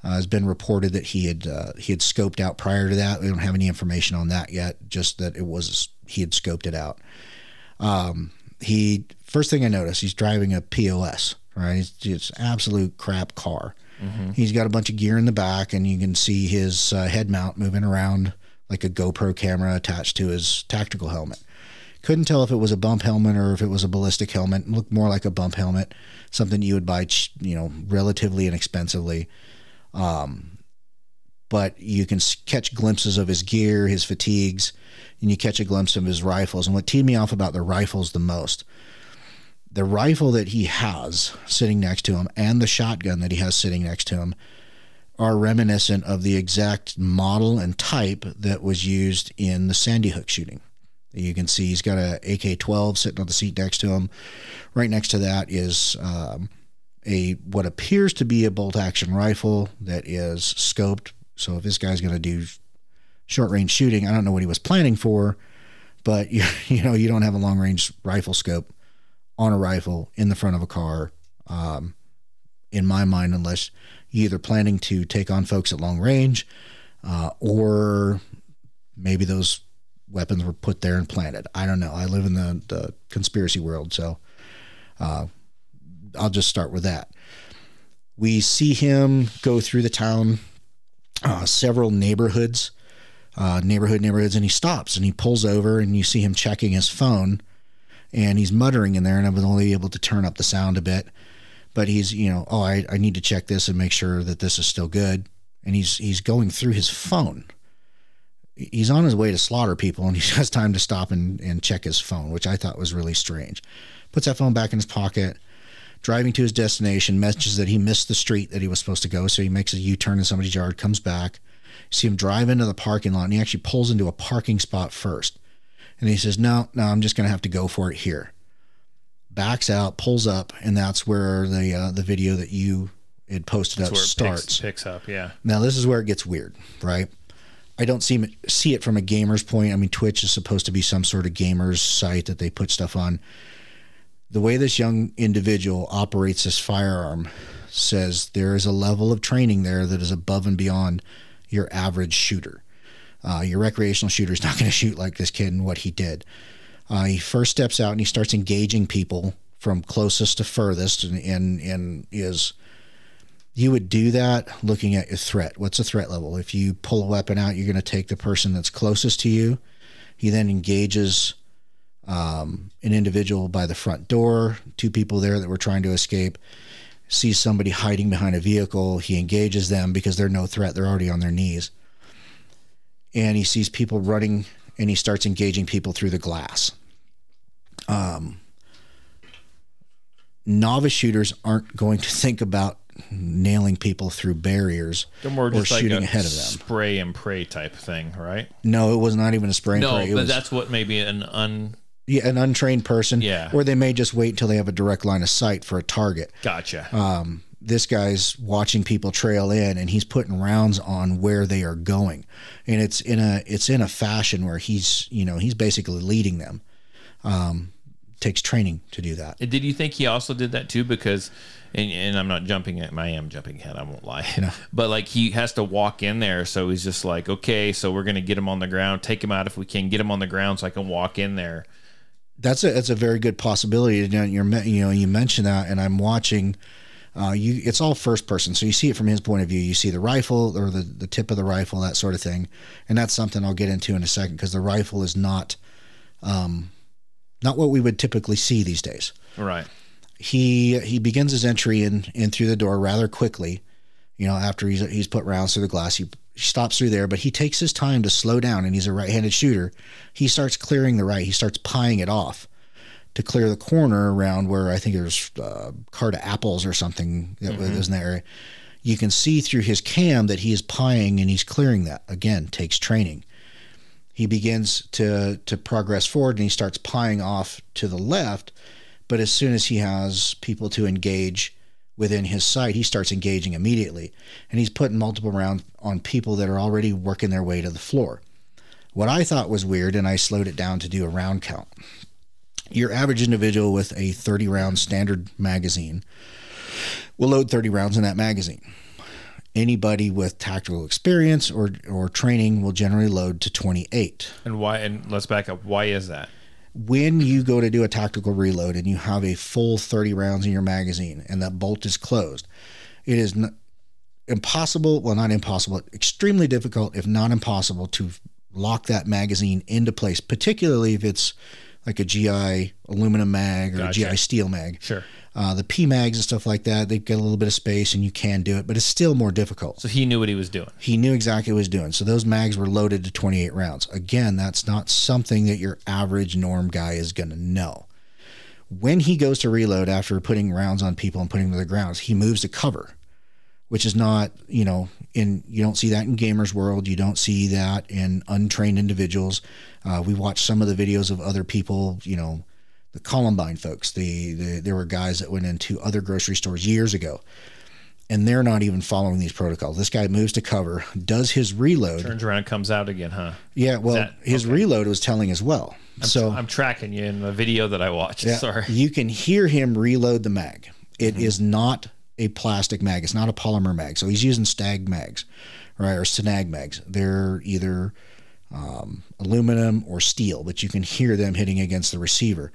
has been reported that he had scoped out prior to that. We don't have any information on that yet, just that he had scoped it out. First thing I noticed, he's driving a POS, right? It's absolute crap car. Mm-hmm. He's got a bunch of gear in the back, and you can see his head mount moving around like a GoPro camera attached to his tactical helmet. Couldn't tell if it was a bump helmet or if it was a ballistic helmet. It looked more like a bump helmet, something you would buy, relatively inexpensively. But you can catch glimpses of his gear, his fatigues, and you catch a glimpse of his rifles. And what teed me off about the rifles the most, the rifle that he has sitting next to him and the shotgun that he has sitting next to him are reminiscent of the exact model and type that was used in the Sandy Hook shooting. You can see he's got a AK-12 sitting on the seat next to him. Right next to that is what appears to be a bolt-action rifle that is scoped. So if this guy's going to do short-range shooting, I don't know what he was planning for, but you don't have a long-range rifle scope on a rifle in the front of a car, in my mind, unless you're either planning to take on folks at long range, or maybe those weapons were put there and planted. I don't know. I live in the conspiracy world, so I'll just start with that. We see him go through the town, several neighborhoods, and he stops and he pulls over, and you see him checking his phone, and he's muttering in there, and I was only able to turn up the sound a bit. But he's, I need to check this and make sure that this is still good. And he's going through his phone. He's on his way to slaughter people, and he has time to stop and check his phone, which I thought was really strange. Puts that phone back in his pocket, driving to his destination, mentions that he missed the street that he was supposed to go, so he makes a U-turn in somebody's yard, comes back. You see him drive into the parking lot, and he actually pulls into a parking spot first. And he says, no, I'm just going to have to go for it here. Backs out, pulls up, and that's where the video that you had posted up starts. Picks up, yeah. Now, this is where it gets weird, right? I don't see it from a gamer's point. I mean, Twitch is supposed to be some sort of gamer's site that they put stuff on. The way this young individual operates this firearm says there is a level of training there that is above and beyond your average shooter. Your recreational shooter is not going to shoot like this kid and what he did. He first steps out and he starts engaging people from closest to furthest, and is... You would do that looking at your threat. What's the threat level? If you pull a weapon out, you're going to take the person that's closest to you. He then engages an individual by the front door, 2 people there that were trying to escape, sees somebody hiding behind a vehicle. He engages them because they're no threat. They're already on their knees. And he sees people running, and he starts engaging people through the glass. Novice shooters aren't going to think about nailing people through barriers or shooting ahead of them. Spray and pray type thing, right? No, it was not even a spray and pray. No, but that's what maybe an untrained person. Yeah. Or they may just wait until they have a direct line of sight for a target. Gotcha. This guy's watching people trail in, and he's putting rounds on where they are going, and it's in a fashion where he's basically leading them. Takes training to do that. Did you think he also did that too? Because, and I'm not jumping at, I am jumping ahead, I won't lie. No. But like he has to walk in there, so he's just like, okay, so we're gonna get him on the ground, take him out if we can, get him on the ground so I can walk in there. That's a very good possibility. You mentioned that, and I'm watching. It's all first person, so you see it from his point of view. You see the rifle or the tip of the rifle, that sort of thing, and that's something I'll get into in a second, because the rifle is not what we would typically see these days. Right. He begins his entry in through the door rather quickly. After he's put rounds through the glass, he stops through there, but he takes his time to slow down, and he's a right-handed shooter. He starts clearing the right. He starts pieing it off to clear the corner around where I think there's a cart of apples or something that was in that area. You can see through his cam that he is pieing, and he's clearing that. Again, takes training. He begins to progress forward, and he starts pieing off to the left, but as soon as he has people to engage within his sight, he starts engaging immediately, and he's putting multiple rounds on people that are already working their way to the floor. What I thought was weird, and I slowed it down to do a round count. Your average individual with a 30-round standard magazine will load 30 rounds in that magazine. Anybody with tactical experience or training will generally load to 28. And why? And let's back up. Why is that? When you go to do a tactical reload and you have a full 30 rounds in your magazine and that bolt is closed, it is impossible, well, not impossible, extremely difficult, if not impossible, to lock that magazine into place, particularly if it's like a GI aluminum mag or a GI steel mag. Sure. The P mags and stuff like that, they've got a little bit of space and you can do it, but it's still more difficult. So he knew what he was doing. He knew exactly what he was doing. So those mags were loaded to 28 rounds. Again, that's not something that your average norm guy is going to know. When he goes to reload after putting rounds on people and putting them to the ground, he moves to cover, which is not, you don't see that in gamers world. You don't see that in untrained individuals. We watched some of the videos of other people, the Columbine folks. There were guys that went into other grocery stores years ago, and they're not even following these protocols. This guy moves to cover, does his reload. Turns around and comes out again, huh? Yeah, well, his reload was telling as well. I'm tracking you in the video that I watched. Yeah, Sorry. You can hear him reload the mag. It is not a plastic mag. It's not a polymer mag. So he's using stag mags, right, or snag mags. They're either aluminum or steel, but you can hear them hitting against the receiver.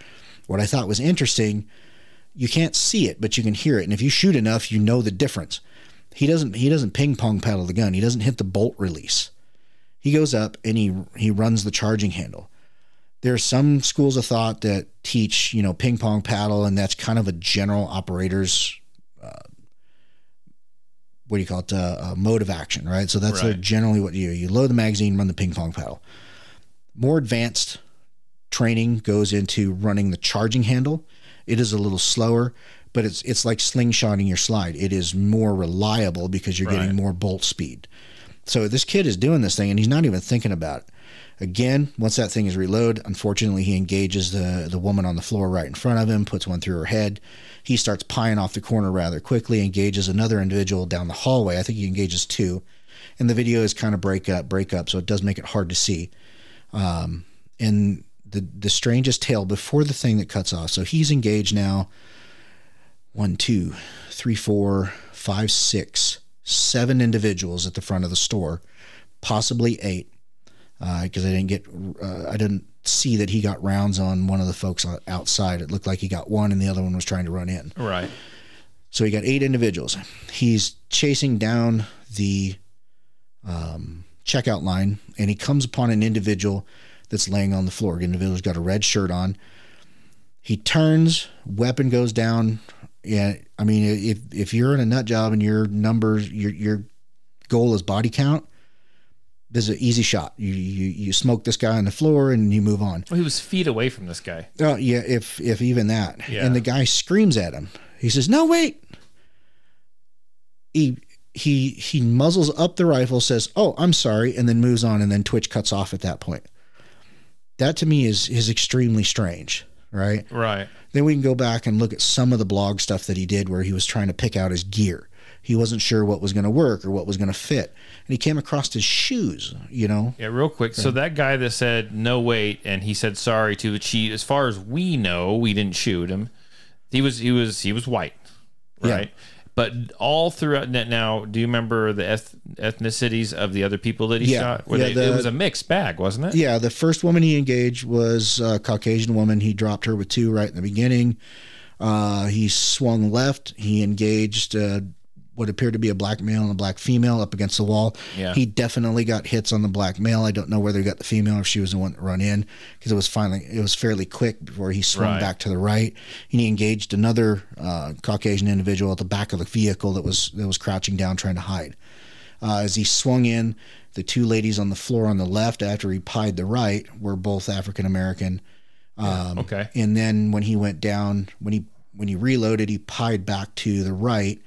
What I thought was interesting, you can't see it, but you can hear it. And if you shoot enough, you know the difference. He doesn't ping pong paddle the gun. He doesn't hit the bolt release. He goes up and he runs the charging handle. There are some schools of thought that teach, ping pong paddle, and that's kind of a general operator's mode of action, right? So that's generally what you load the magazine, run the ping pong paddle. More advanced training goes into running the charging handle. It is a little slower, but it's like slingshotting your slide. It is more reliable because you're Right. getting more bolt speed. So this kid is doing this thing, and he's not even thinking about it. Again, once that thing is reloaded, unfortunately, he engages the woman on the floor right in front of him, puts one through her head. He starts pieing off the corner rather quickly, engages another individual down the hallway. I think he engages two. And the video is kind of break up, so it does make it hard to see. And the strangest tale before the thing that cuts off. So he's engaged now 1, 2, 3, 4, 5, 6, 7 individuals at the front of the store, possibly 8. Because I didn't see that he got rounds on one of the folks outside. It looked like he got one and the other one was trying to run in. Right. So he got 8 individuals. He's chasing down the checkout line, and he comes upon an individual that's laying on the floor. The individual's got a red shirt on. He turns, weapon goes down. Yeah, I mean, if you're in a nut job and your numbers, your goal is body count, this is an easy shot. You smoke this guy on the floor and you move on. Well, he was feet away from this guy. Oh yeah, if even that. Yeah. And the guy screams at him. He says, "No, wait." He muzzles up the rifle, says, "Oh, I'm sorry," and then moves on, and then Twitch cuts off at that point. That to me is extremely strange, right? Right. Then we can go back and look at some of the blog stuff that he did where he was trying to pick out his gear. He wasn't sure what was going to work or what was going to fit. And he came across his shoes, you know? Yeah, real quick. So that guy that said, "No, wait," and he said sorry to the chief, as far as we know, we didn't shoot him. He was white, right? Yeah. But all throughout now, do you remember the ethnicities of the other people that he shot? It was a mixed bag, wasn't it? Yeah, the first woman he engaged was a Caucasian woman. He dropped her with 2 right in the beginning. He swung left. He engaged what appeared to be a black male and a black female up against the wall. Yeah. He definitely got hits on the black male. I don't know whether he got the female or if she was the one that run in, because it was fairly quick before he swung back to the right. And he engaged another Caucasian individual at the back of the vehicle that was crouching down trying to hide. As he swung in, the 2 ladies on the floor on the left after he pied the right were both African American. Okay. And then when he went down, when he reloaded, he pied back to the right,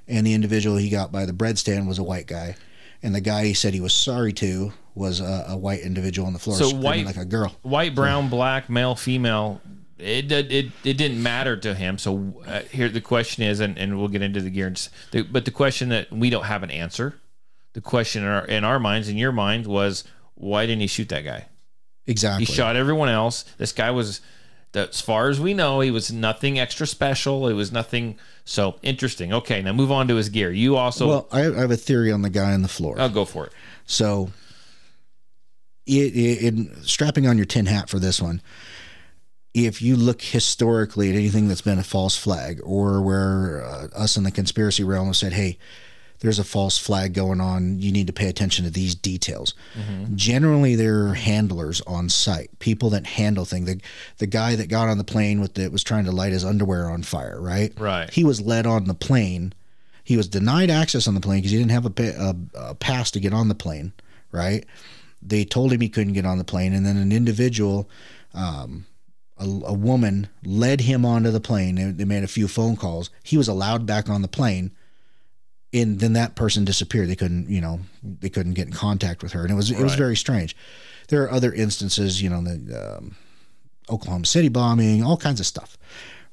and the individual he got by the bread stand was a white guy, and the guy he said he was sorry to was a white individual on the floor, So screaming like a girl. White, brown, black, male, female. It didn't matter to him. So here the question is, and we'll get into the gear. But the question that we don't have an answer. The question in our minds, in your mind, was why didn't he shoot that guy? Exactly. He shot everyone else. This guy was, as far as we know, he was nothing extra special. It was nothing. So interesting. Okay, now move on to his gear. You also. Well, I have a theory on the guy on the floor. I'll go for it. So, strapping on your tin hat for this one, if you look historically at anything that's been a false flag, or where us in the conspiracy realm have said, hey, there's a false flag going on, you need to pay attention to these details. Mm-hmm. Generally, there are handlers on site, people that handle things. The guy that got on the plane was trying to light his underwear on fire, right? Right. He was led on the plane. He was denied access on the plane because he didn't have a pass to get on the plane, right? They told him he couldn't get on the plane, and then an individual, a woman, led him onto the plane. They made a few phone calls. He was allowed back on the plane. And then that person disappeared. They couldn't get in contact with her, and it was very strange. There are other instances, the Oklahoma City bombing, all kinds of stuff,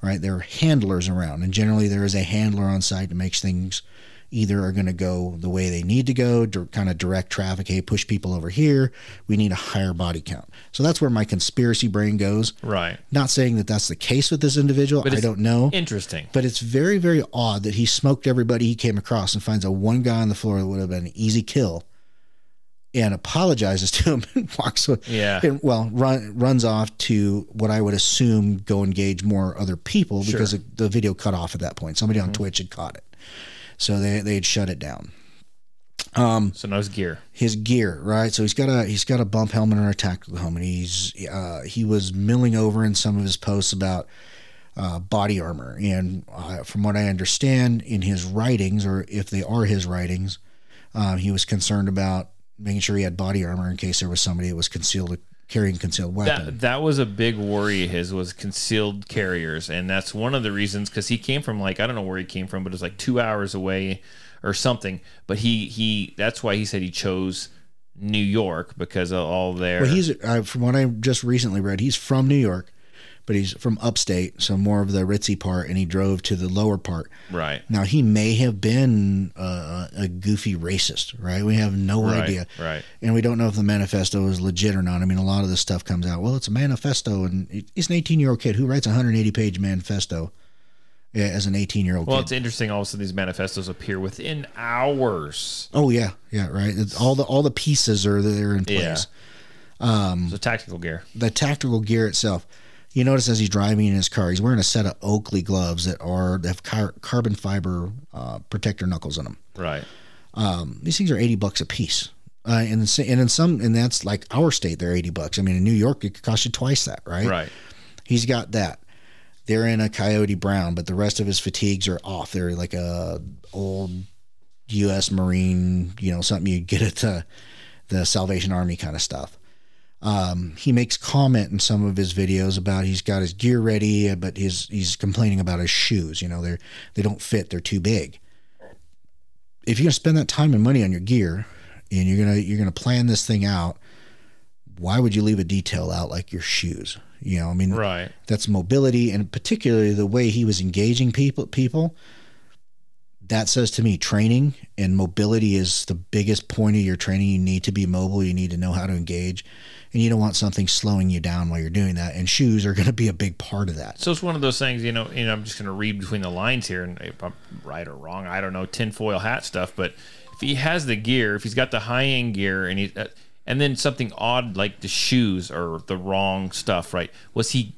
right? There are handlers around, and generally there is a handler on site that makes things either are going to go the way they need to go, kind of direct traffic. Hey, push people over here. We need a higher body count. So that's where my conspiracy brain goes. Right. Not saying that that's the case with this individual. I don't know. Interesting. But it's very, very odd that he smoked everybody he came across and finds a one guy on the floor that would have been an easy kill, and apologizes to him and walks away. Yeah. And, runs off to what I would assume go engage more other people, because the video cut off at that point. Somebody on Twitch had caught it. So they had shut it down. So now his gear. His gear, right? So he's got a bump helmet or a tactical helmet. He was milling over in some of his posts about body armor, and from what I understand in his writings, or if they are his writings, he was concerned about making sure he had body armor in case there was somebody that was concealed carrying concealed weapon. That was a big worry of his, was concealed carriers, and that's one of the reasons, because he came from, like, I don't know where he came from, but it was like 2 hours away or something. But he that's why he said he chose New York, because of all their. Well, he's from what I just recently read, he's from New York, but he's from upstate, so more of the ritzy part, and he drove to the lower part. Right. Now, he may have been a goofy racist, right? We have no idea. Right. And we don't know if the manifesto is legit or not. I mean, a lot of this stuff comes out, well, it's a manifesto, and he's an 18-year-old kid who writes a 180-page manifesto as an 18-year-old Well, kid. it's interesting also these manifestos appear within hours. Oh, yeah. Yeah, right. It's all the pieces are there in place. So tactical gear. The tactical gear itself. You notice as he's driving in his car, he's wearing a set of Oakley gloves that have carbon fiber protector knuckles in them. Right. These things are $80 a piece, and that's like our state. They're $80. I mean, in New York, it could cost you twice that, right? Right. He's got that. They're in a coyote brown, but the rest of his fatigues are off. They're like a old U.S. Marine, something you get at the Salvation Army kind of stuff. He makes comment in some of his videos about he's got his gear ready, but he's complaining about his shoes. They don't fit; they're too big. If you're gonna spend that time and money on your gear, and you're gonna plan this thing out, why would you leave a detail out like your shoes? Right. That's mobility, and particularly the way he was engaging people. That says to me, training and mobility is the biggest point of your training. You need to be mobile. You need to know how to engage, and you don't want something slowing you down while you're doing that. And shoes are going to be a big part of that. So it's one of those things, I'm just going to read between the lines here, and if I'm right or wrong, I don't know, tinfoil hat stuff. But if he has the gear, if he's got the high end gear, and then something odd like the shoes or the wrong stuff, right? Was he?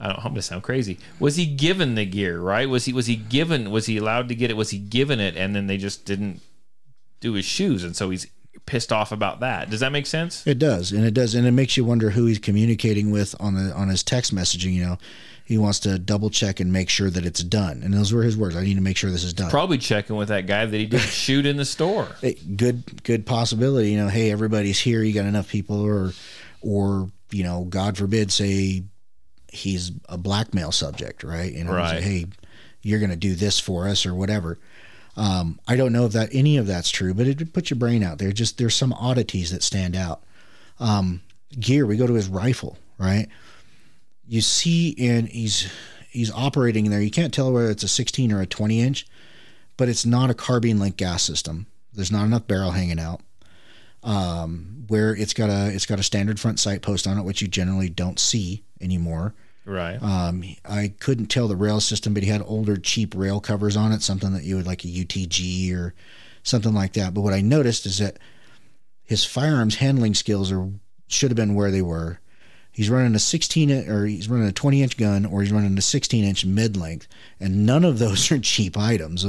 I'm going to sound crazy. Was he given the gear, right? Was he allowed to get it? Was he given it, and then they just didn't do his shoes, and so he's pissed off about that? Does that make sense? It does, and it makes you wonder who he's communicating with on his text messaging. He wants to double check and make sure that it's done, and those were his words. I need to make sure this is done. Probably checking with that guy that he didn't shoot in the store. Good possibility. Hey, everybody's here. You got enough people, or God forbid, say he's a blackmail subject, right? Right. Say, hey, you're going to do this for us or whatever. I don't know if any of that's true, but it put your brain out there. There's some oddities that stand out. Gear, we go to his rifle, right? You see, and he's operating there. You can't tell whether it's a 16 or a 20 inch, but it's not a carbine link gas system. There's not enough barrel hanging out. Where it's got a standard front sight post on it, which you generally don't see anymore. Right. I couldn't tell the rail system, but he had older cheap rail covers on it, something that you would like a UTG or something like that. But what I noticed is that his firearms handling skills should have been where they were. He's running a 20-inch gun, or he's running a 16-inch mid-length, and none of those are cheap items.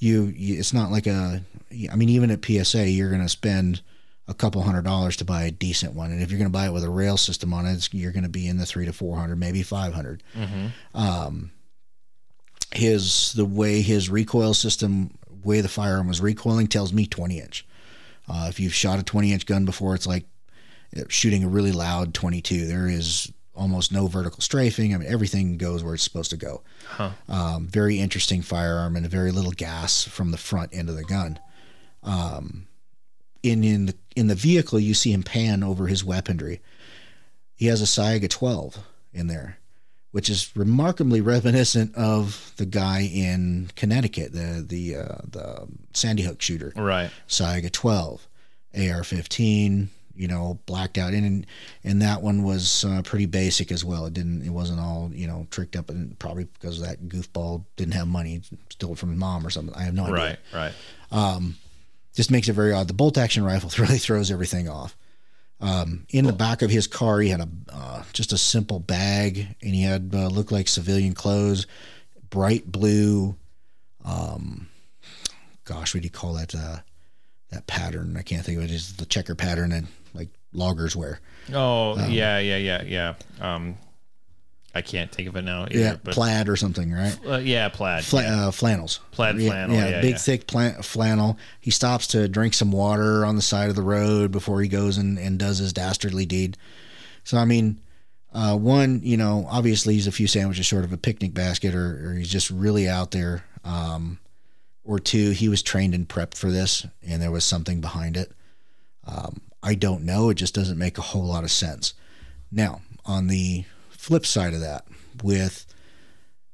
It's not like even at PSA, you're going to spend a couple $100 to buy a decent one, and if you're going to buy it with a rail system on it, you're going to be in the $300 to $400, maybe $500. Mm-hmm. The way his recoil system, way the firearm was recoiling, tells me 20-inch. If you've shot a 20-inch gun before, it's like shooting a really loud 22. There is almost no vertical strafing. I mean, everything goes where it's supposed to go. Huh. Very interesting firearm, and very little gas from the front end of the gun. In the vehicle, you see him pan over his weaponry. He has a Sig 12 in there, which is remarkably reminiscent of the guy in Connecticut, the Sandy Hook shooter. Right. Sig 12, AR-15. Blacked out, and that one was pretty basic as well. It wasn't all tricked up, and probably because that goofball didn't have money, stole it from his mom or something. I have no idea. Right. Just makes it very odd. The bolt action rifle really throws everything off. In the back of his car, he had just a simple bag, and he had looked like civilian clothes, bright blue. What do you call that? That pattern? I can't think of it. It's the checker pattern and like loggers wear. Oh, yeah. I can't think of it now either. Yeah, but, plaid or something, right? yeah, plaid. Flannels. Plaid flannel. Yeah, big, thick flannel. He stops to drink some water on the side of the road before he goes and does his dastardly deed. So, I mean, one, obviously he's a few sandwiches short of a picnic basket, or he's just really out there. Or two, he was trained and prepped for this, and there was something behind it. I don't know. It just doesn't make a whole lot of sense. Now, on the flip side of that, with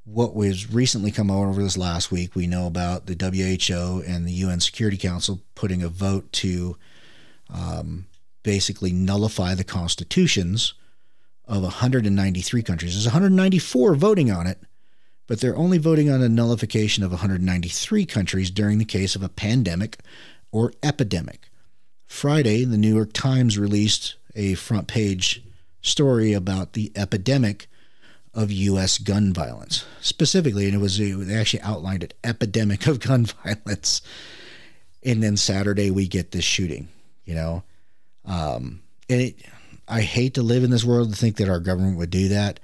what was recently come over this last week, we know about the WHO and the UN Security Council putting a vote to basically nullify the constitutions of 193 countries. There's 194 voting on it, but they're only voting on a nullification of 193 countries during the case of a pandemic or epidemic. Friday, the New York Times released a front page story about the epidemic of U.S. gun violence. Specifically, and they actually outlined it, epidemic of gun violence. And then Saturday, we get this shooting, and I hate to live in this world to think that our government would do that.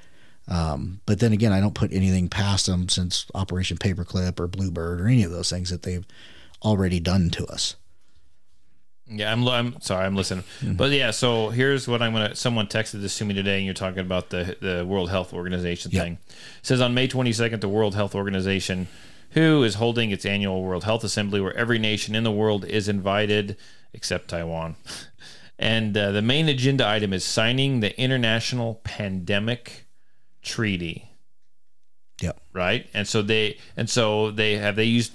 But then again, I don't put anything past them since Operation Paperclip or Bluebird or any of those things that they've already done to us. Yeah, I'm sorry, I'm listening. Mm-hmm. But yeah, so here's what someone texted this to me today, and you're talking about the World Health Organization thing. It says on May 22nd, the World Health Organization, WHO is holding its annual World Health Assembly where every nation in the world is invited except Taiwan. And the main agenda item is signing the International Pandemic Treaty. Yep. Right? And so they used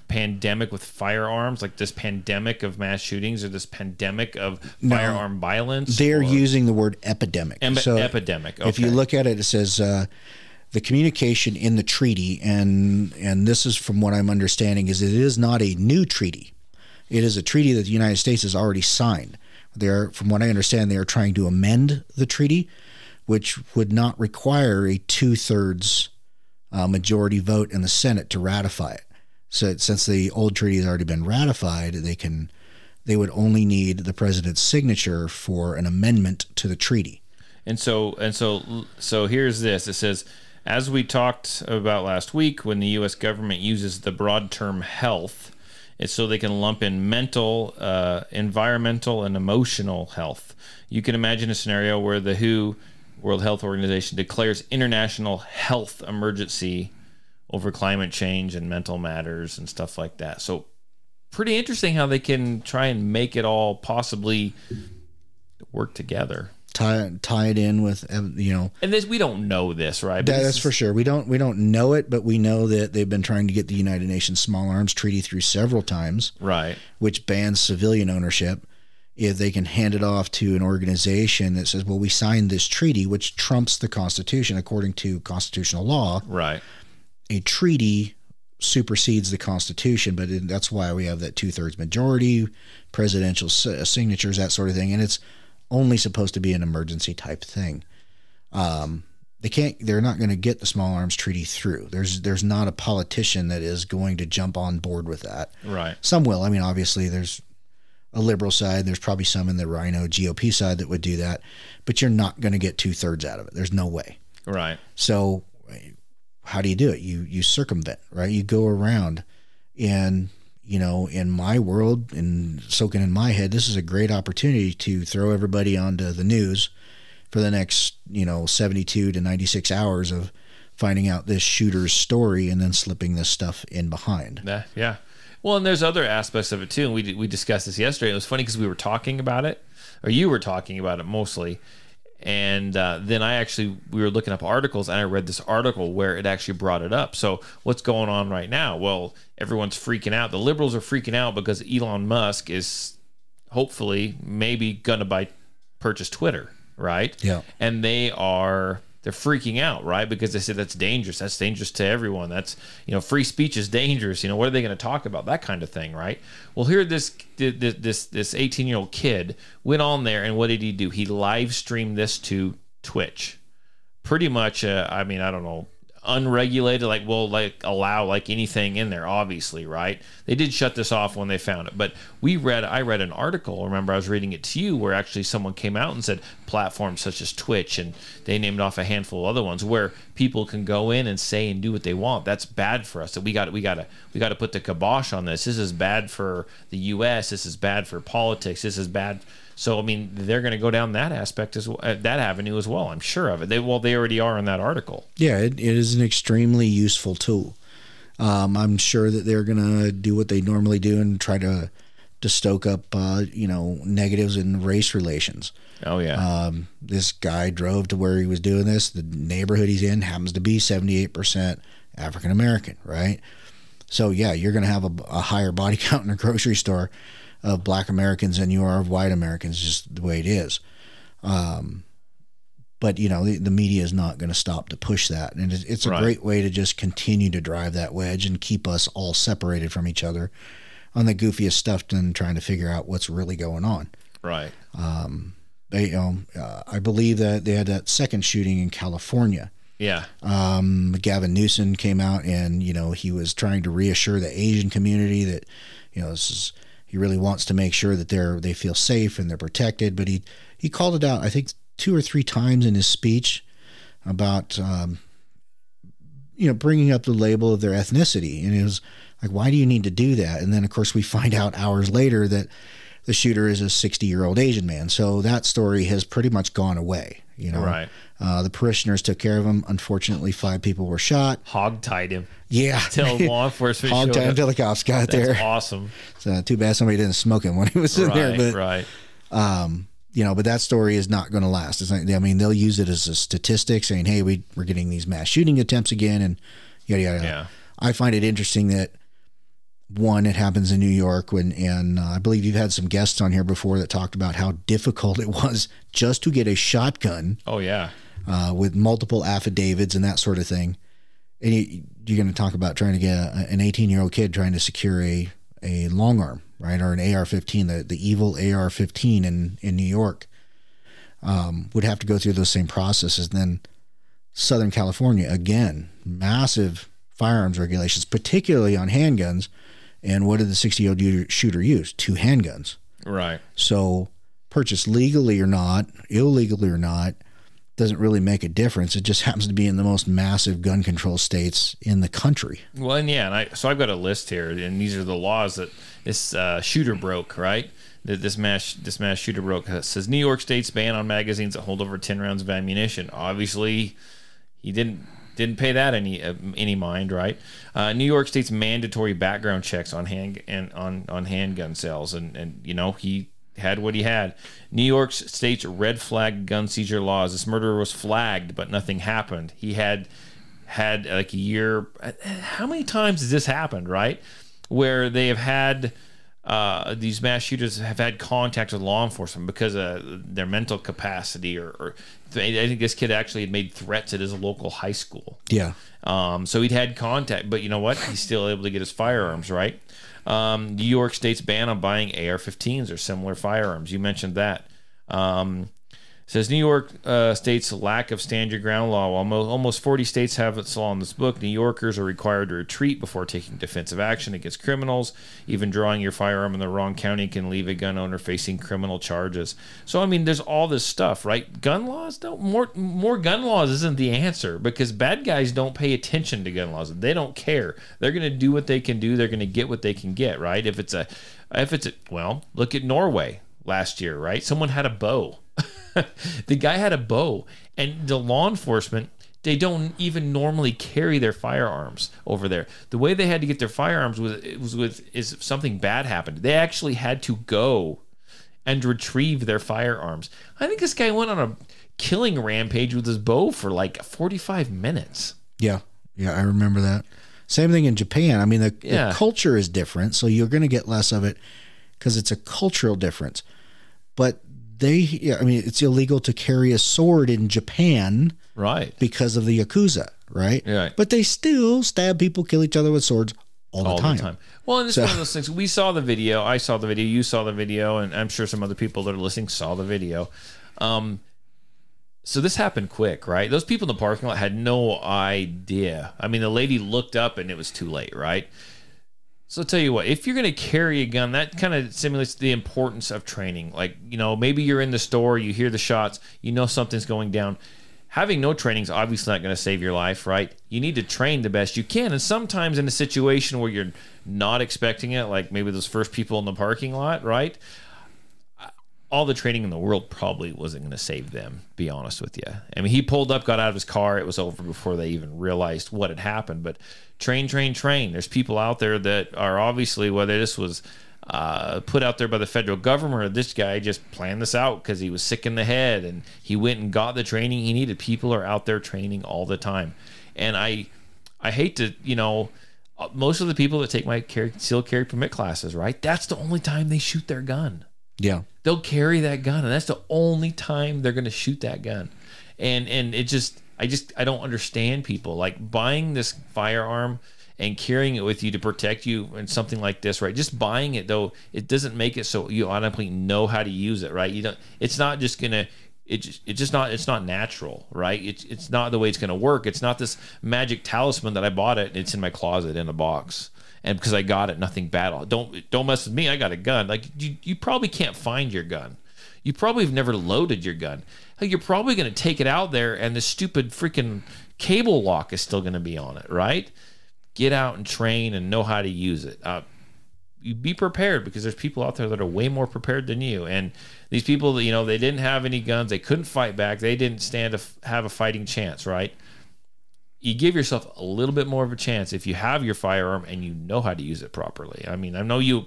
pandemic with firearms, like this pandemic of mass shootings or this pandemic of firearm violence? They're using the word epidemic. Epidemic. Okay. If you look at it, it says the communication in the treaty, and this is from what I'm understanding, is it is not a new treaty. It is a treaty that the United States has already signed. From what I understand, they are trying to amend the treaty, which would not require a 2/3 majority vote in the Senate to ratify it. So since the old treaty has already been ratified, they would only need the president's signature for an amendment to the treaty. And so here's this. It says, as we talked about last week, when the U.S. government uses the broad term health, it's so they can lump in mental, environmental, and emotional health. You can imagine a scenario where the WHO, World Health Organization, declares international health emergency over climate change and mental matters and stuff like that. So pretty interesting how they can try and make it all possibly work together. Tie it in with, And this, we don't know this, right? That's for sure. We don't know it, but we know that they've been trying to get the United Nations Small Arms Treaty through several times, right? Which bans civilian ownership. If they can hand it off to an organization that says, well, we signed this treaty, which trumps the Constitution according to constitutional law. Right. A treaty supersedes the Constitution, but that's why we have that 2/3 majority, presidential signatures, that sort of thing. And it's only supposed to be an emergency type thing. They're not going to get the Small Arms Treaty through. There's not a politician that is going to jump on board with that. Right. Some will. I mean, obviously there's a liberal side. There's probably some in the Rhino GOP side that would do that, but you're not going to get 2/3 out of it. There's no way. Right. So how do you do it? You circumvent, right? You go around, and in my world and soaking in my head, this is a great opportunity to throw everybody onto the news for the next 72 to 96 hours of finding out this shooter's story and then slipping this stuff in behind. Yeah. Well, and there's other aspects of it too. And we discussed this yesterday. It was funny because we were talking about it, or you were talking about it mostly. And then we were looking up articles, and I read this article where it actually brought it up. So what's going on right now? Well, everyone's freaking out. The liberals are freaking out because Elon Musk is hopefully maybe going to purchase Twitter, right? Yeah. And they're freaking out, right? Because they said that's dangerous. That's dangerous to everyone. That's, free speech is dangerous. What are they going to talk about? That kind of thing, right? Well, here this 18-year-old kid went on there, and what did he do? He live streamed this to Twitch. Pretty much, I don't know, unregulated, like we'll like allow like anything in there, obviously, right? They did shut this off when they found it, but I read an article, remember I was reading it to you, where actually someone came out and said platforms such as Twitch, and they named off a handful of other ones where people can go in and say and do what they want. That's bad for us. We got to put the kibosh on this. This is bad for the US, this is bad for politics, this is bad. So, I mean, they're going to go down that aspect as well, that avenue as well. I'm sure of it. They already are in that article. Yeah, it is an extremely useful tool. I'm sure that they're going to do what they normally do and try to stoke up, negatives in race relations. Oh, yeah. This guy drove to where he was doing this. The neighborhood he's in happens to be 78% African American, right? So, yeah, you're going to have a higher body count in a grocery store of black Americans than you are of white Americans, just the way it is. But, the media is not going to stop to push that. And it's a great way to just continue to drive that wedge and keep us all separated from each other on the goofiest stuff and trying to figure out what's really going on. Right. I believe that they had that second shooting in California. Yeah. Gavin Newsom came out and, he was trying to reassure the Asian community that, he really wants to make sure that they feel safe and they're protected. But he called it out, I think, 2 or 3 times in his speech about, bringing up the label of their ethnicity. And it was like, why do you need to do that? And then, of course, we find out hours later that the shooter is a 60-year-old Asian man. So that story has pretty much gone away. Right. The parishioners took care of him. Unfortunately, 5 people were shot. Hog-tied him. Yeah. Until law enforcement showed up. Hog-tied until the cops got there. That's awesome. So too bad somebody didn't smoke him when he was in there. But, right. But that story is not going to last. It's like, they'll use it as a statistic saying, hey, we're getting these mass shooting attempts again and yada, yada. Yeah. I find it interesting that, one, it happens in New York and I believe you've had some guests on here before that talked about how difficult it was just to get a shotgun. Oh, yeah. With multiple affidavits and that sort of thing. And you're going to talk about trying to get an 18-year-old kid trying to secure a long arm, right? Or an AR-15, the evil AR-15 in New York, would have to go through those same processes. And then Southern California, again, massive firearms regulations, particularly on handguns. And what did the 60-year-old shooter use? 2 handguns. Right. So purchased legally or not, illegally or not, doesn't really make a difference. It just happens to be in the most massive gun control states in the country. Well, and yeah, so I've got a list here, and these are the laws that this shooter broke, right? That this mass shooter broke. It says New York State's ban on magazines that hold over 10 rounds of ammunition. Obviously, he didn't pay that any mind, right? New York State's mandatory background checks on handgun sales, and he had what he had. New York State's red flag gun seizure laws. This murderer was flagged, but nothing happened. He had like a year. How many times has this happened, right? Where they have had these mass shooters have had contact with law enforcement because of their mental capacity, or I think this kid actually had made threats at his local high school. Yeah. So he'd had contact, but you know what? He's still able to get his firearms, right? New York State's ban on buying AR-15s or similar firearms. You mentioned that. Says New York State's lack of stand your ground law. While almost 40 states have its law in this book, New Yorkers are required to retreat before taking defensive action against criminals. Even drawing your firearm in the wrong county can leave a gun owner facing criminal charges. So, I mean, there's all this stuff, right? Gun laws, more gun laws isn't the answer, because bad guys don't pay attention to gun laws. They don't care. They're going to do what they can do. They're going to get what they can get, right? Well, look at Norway last year, right? Someone had a bow. The guy had a bow, and the law enforcement, they don't even normally carry their firearms over there. The way they had to get their firearms was if something bad happened. They actually had to go and retrieve their firearms. I think this guy went on a killing rampage with his bow for like 45 minutes. Yeah, I remember that. Same thing in Japan. I mean, the culture is different, so you're going to get less of it because it's a cultural difference. But it's illegal to carry a sword in Japan, right? Because of the Yakuza, right? Yeah. But they still stab people, kill each other with swords all the time. Well, and it's one of those things. We saw the video. I saw the video. You saw the video, and I'm sure some other people that are listening saw the video. So this happened quick, right? Those people in the parking lot had no idea. I mean, the lady looked up and it was too late, right? So I'll tell you what, if you're going to carry a gun, that kind of simulates the importance of training. Like, you know, maybe you're in the store, you hear the shots, you know something's going down. Having no training is obviously not going to save your life, right? You need to train the best you can. And sometimes in a situation where you're not expecting it, like maybe those first people in the parking lot, right? All the training in the world probably wasn't going to save them, be honest with you. I mean, he pulled up, got out of his car. It was over before they even realized what had happened. But train. There's people out there that are obviously, whether this was put out there by the federal government or this guy just planned this out because he was sick in the head and he went and got the training he needed. People are out there training all the time. And I hate to, you know, most of the people that take my concealed carry permit classes, right? That's the only time they shoot their gun. Yeah. They'll carry that gun, and that's the only time they're going to shoot that gun. And it just, I don't understand people like buying this firearm and carrying it with you to protect you in something like this, right? Just buying it though, it doesn't make it so you automatically know how to use it, right? You don't. It's not just gonna. It's not natural, right? It's not the way it's gonna work. It's not this magic talisman that I bought it and it's in my closet in a box. And because I got it, nothing bad. Don't mess with me. I got a gun. Like you probably can't find your gun. You probably have never loaded your gun. Like, you're probably going to take it out there, and the stupid freaking cable lock is still going to be on it, right? Get out and train and know how to use it. You be prepared, because there's people out there that are way more prepared than you. And these people, you know, they didn't have any guns. They couldn't fight back. They didn't stand to have a fighting chance, right? You give yourself a little bit more of a chance if you have your firearm and you know how to use it properly. I mean, I know you.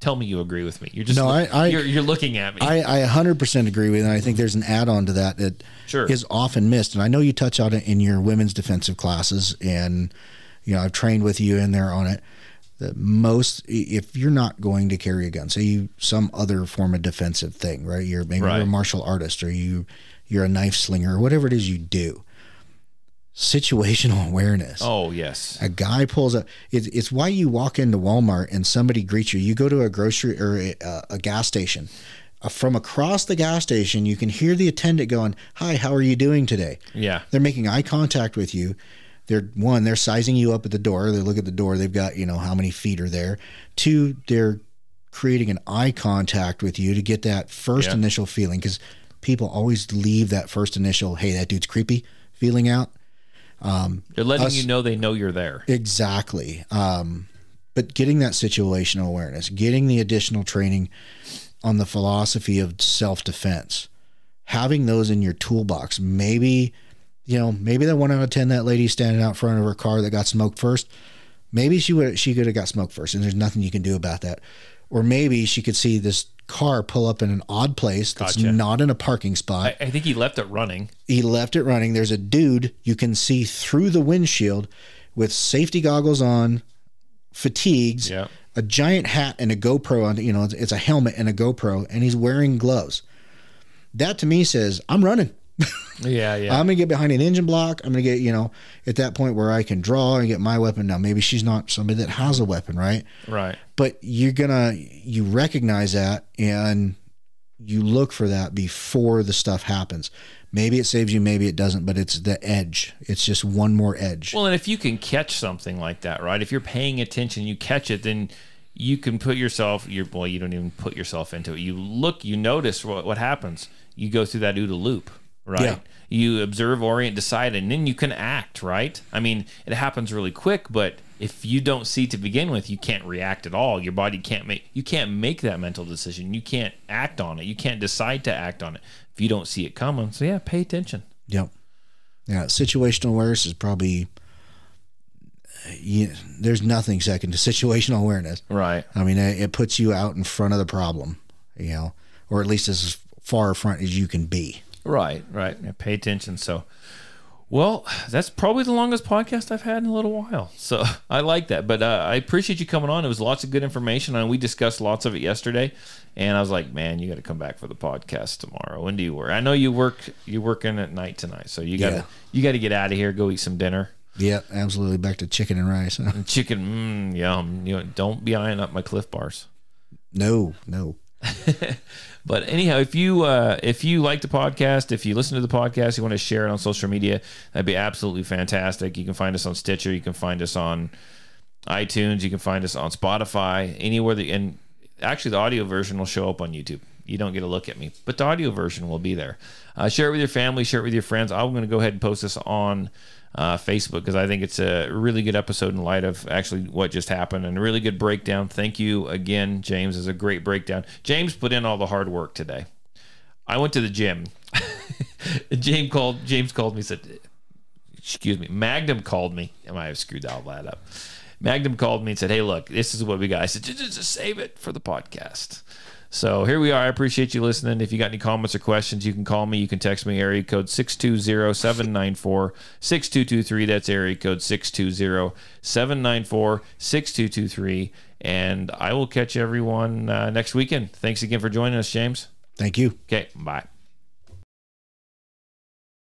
Tell me you agree with me. You're just you're looking at me. I 100% agree with it. And I think there's an add-on to that is often missed. And I know you touch on it in your women's defensive classes, and you know I've trained with you in there on it. That most, if you're not going to carry a gun, say some other form of defensive thing, right? You're a martial artist, or you're a knife slinger, or whatever it is you do. Situational awareness. Oh, yes. A guy pulls up. It's why you walk into Walmart and somebody greets you. You go to a grocery or a gas station. From across the gas station, you can hear the attendant going, "Hi, how are you doing today?" Yeah. They're making eye contact with you. They're sizing you up at the door. They look at the door. They've got, how many feet are there. Two, they're creating an eye contact with you to get that first initial feeling, because people always leave that first initial, "Hey, that dude's creepy," feeling out. They're letting you know they know you're there. Exactly. But getting that situational awareness, getting the additional training on the philosophy of self-defense, having those in your toolbox. Maybe that 1 out of 10, that lady standing out front of her car that got smoked first, maybe she could have got smoked first, and there's nothing you can do about that. Or maybe she could see this car pull up in an odd place that's not in a parking spot. I think he left it running. There's a dude you can see through the windshield with safety goggles on, fatigues, a giant hat, and a GoPro on. It's a helmet and a GoPro, and he's wearing gloves. That to me says, I'm running. Yeah. I'm going to get behind an engine block. I'm going to get, at that point where I can draw and get my weapon. Now, maybe she's not somebody that has a weapon, right? Right. But you recognize that, and you look for that before the stuff happens. Maybe it saves you, maybe it doesn't, but it's the edge. It's just one more edge. Well, and if you can catch something like that, right? If you're paying attention, you catch it, then you can put yourself, you don't even put yourself into it. You look, you notice what happens. You go through that OODA loop. Right. Yeah. You observe, orient, decide, and then you can act, right? I mean, it happens really quick, but if you don't see to begin with, you can't react at all. Your body can't make that mental decision. You can't act on it. You can't decide to act on it if you don't see it coming. So pay attention. Yep. Yeah. Situational awareness is probably, there's nothing second to situational awareness. Right. I mean, it puts you out in front of the problem, or at least as far front as you can be. Right. Yeah, pay attention. So, well, that's probably the longest podcast I've had in a little while. So I like that. But I appreciate you coming on. It was lots of good information, and we discussed lots of it yesterday. And I was like, man, you got to come back for the podcast tomorrow. When do you work? I know you're working at night tonight, so you got to get out of here, go eat some dinner. Yeah, absolutely. Back to chicken and rice. Chicken, yum. Don't be eyeing up my Cliff Bars. No. But anyhow, if you like the podcast, if you listen to the podcast, you want to share it on social media, that'd be absolutely fantastic. You can find us on Stitcher. You can find us on iTunes. You can find us on Spotify. Anywhere and actually, the audio version will show up on YouTube. You don't get a look at me, but the audio version will be there. Share it with your family. Share it with your friends. I'm going to go ahead and post this on Facebook because I think it's a really good episode in light of actually what just happened and a really good breakdown. Thank you again, James. It's a great breakdown. James put in all the hard work today. I went to the gym. James called me, said, excuse me, Magnum called me. I might have screwed all that up. Magnum called me and said, hey, look, this is what we got. I said, just save it for the podcast. So here we are. I appreciate you listening. If you got any comments or questions, you can call me. You can text me, area code 620-794-6223. That's area code 620-794-6223. And I will catch everyone next weekend. Thanks again for joining us, James. Thank you. Okay, bye.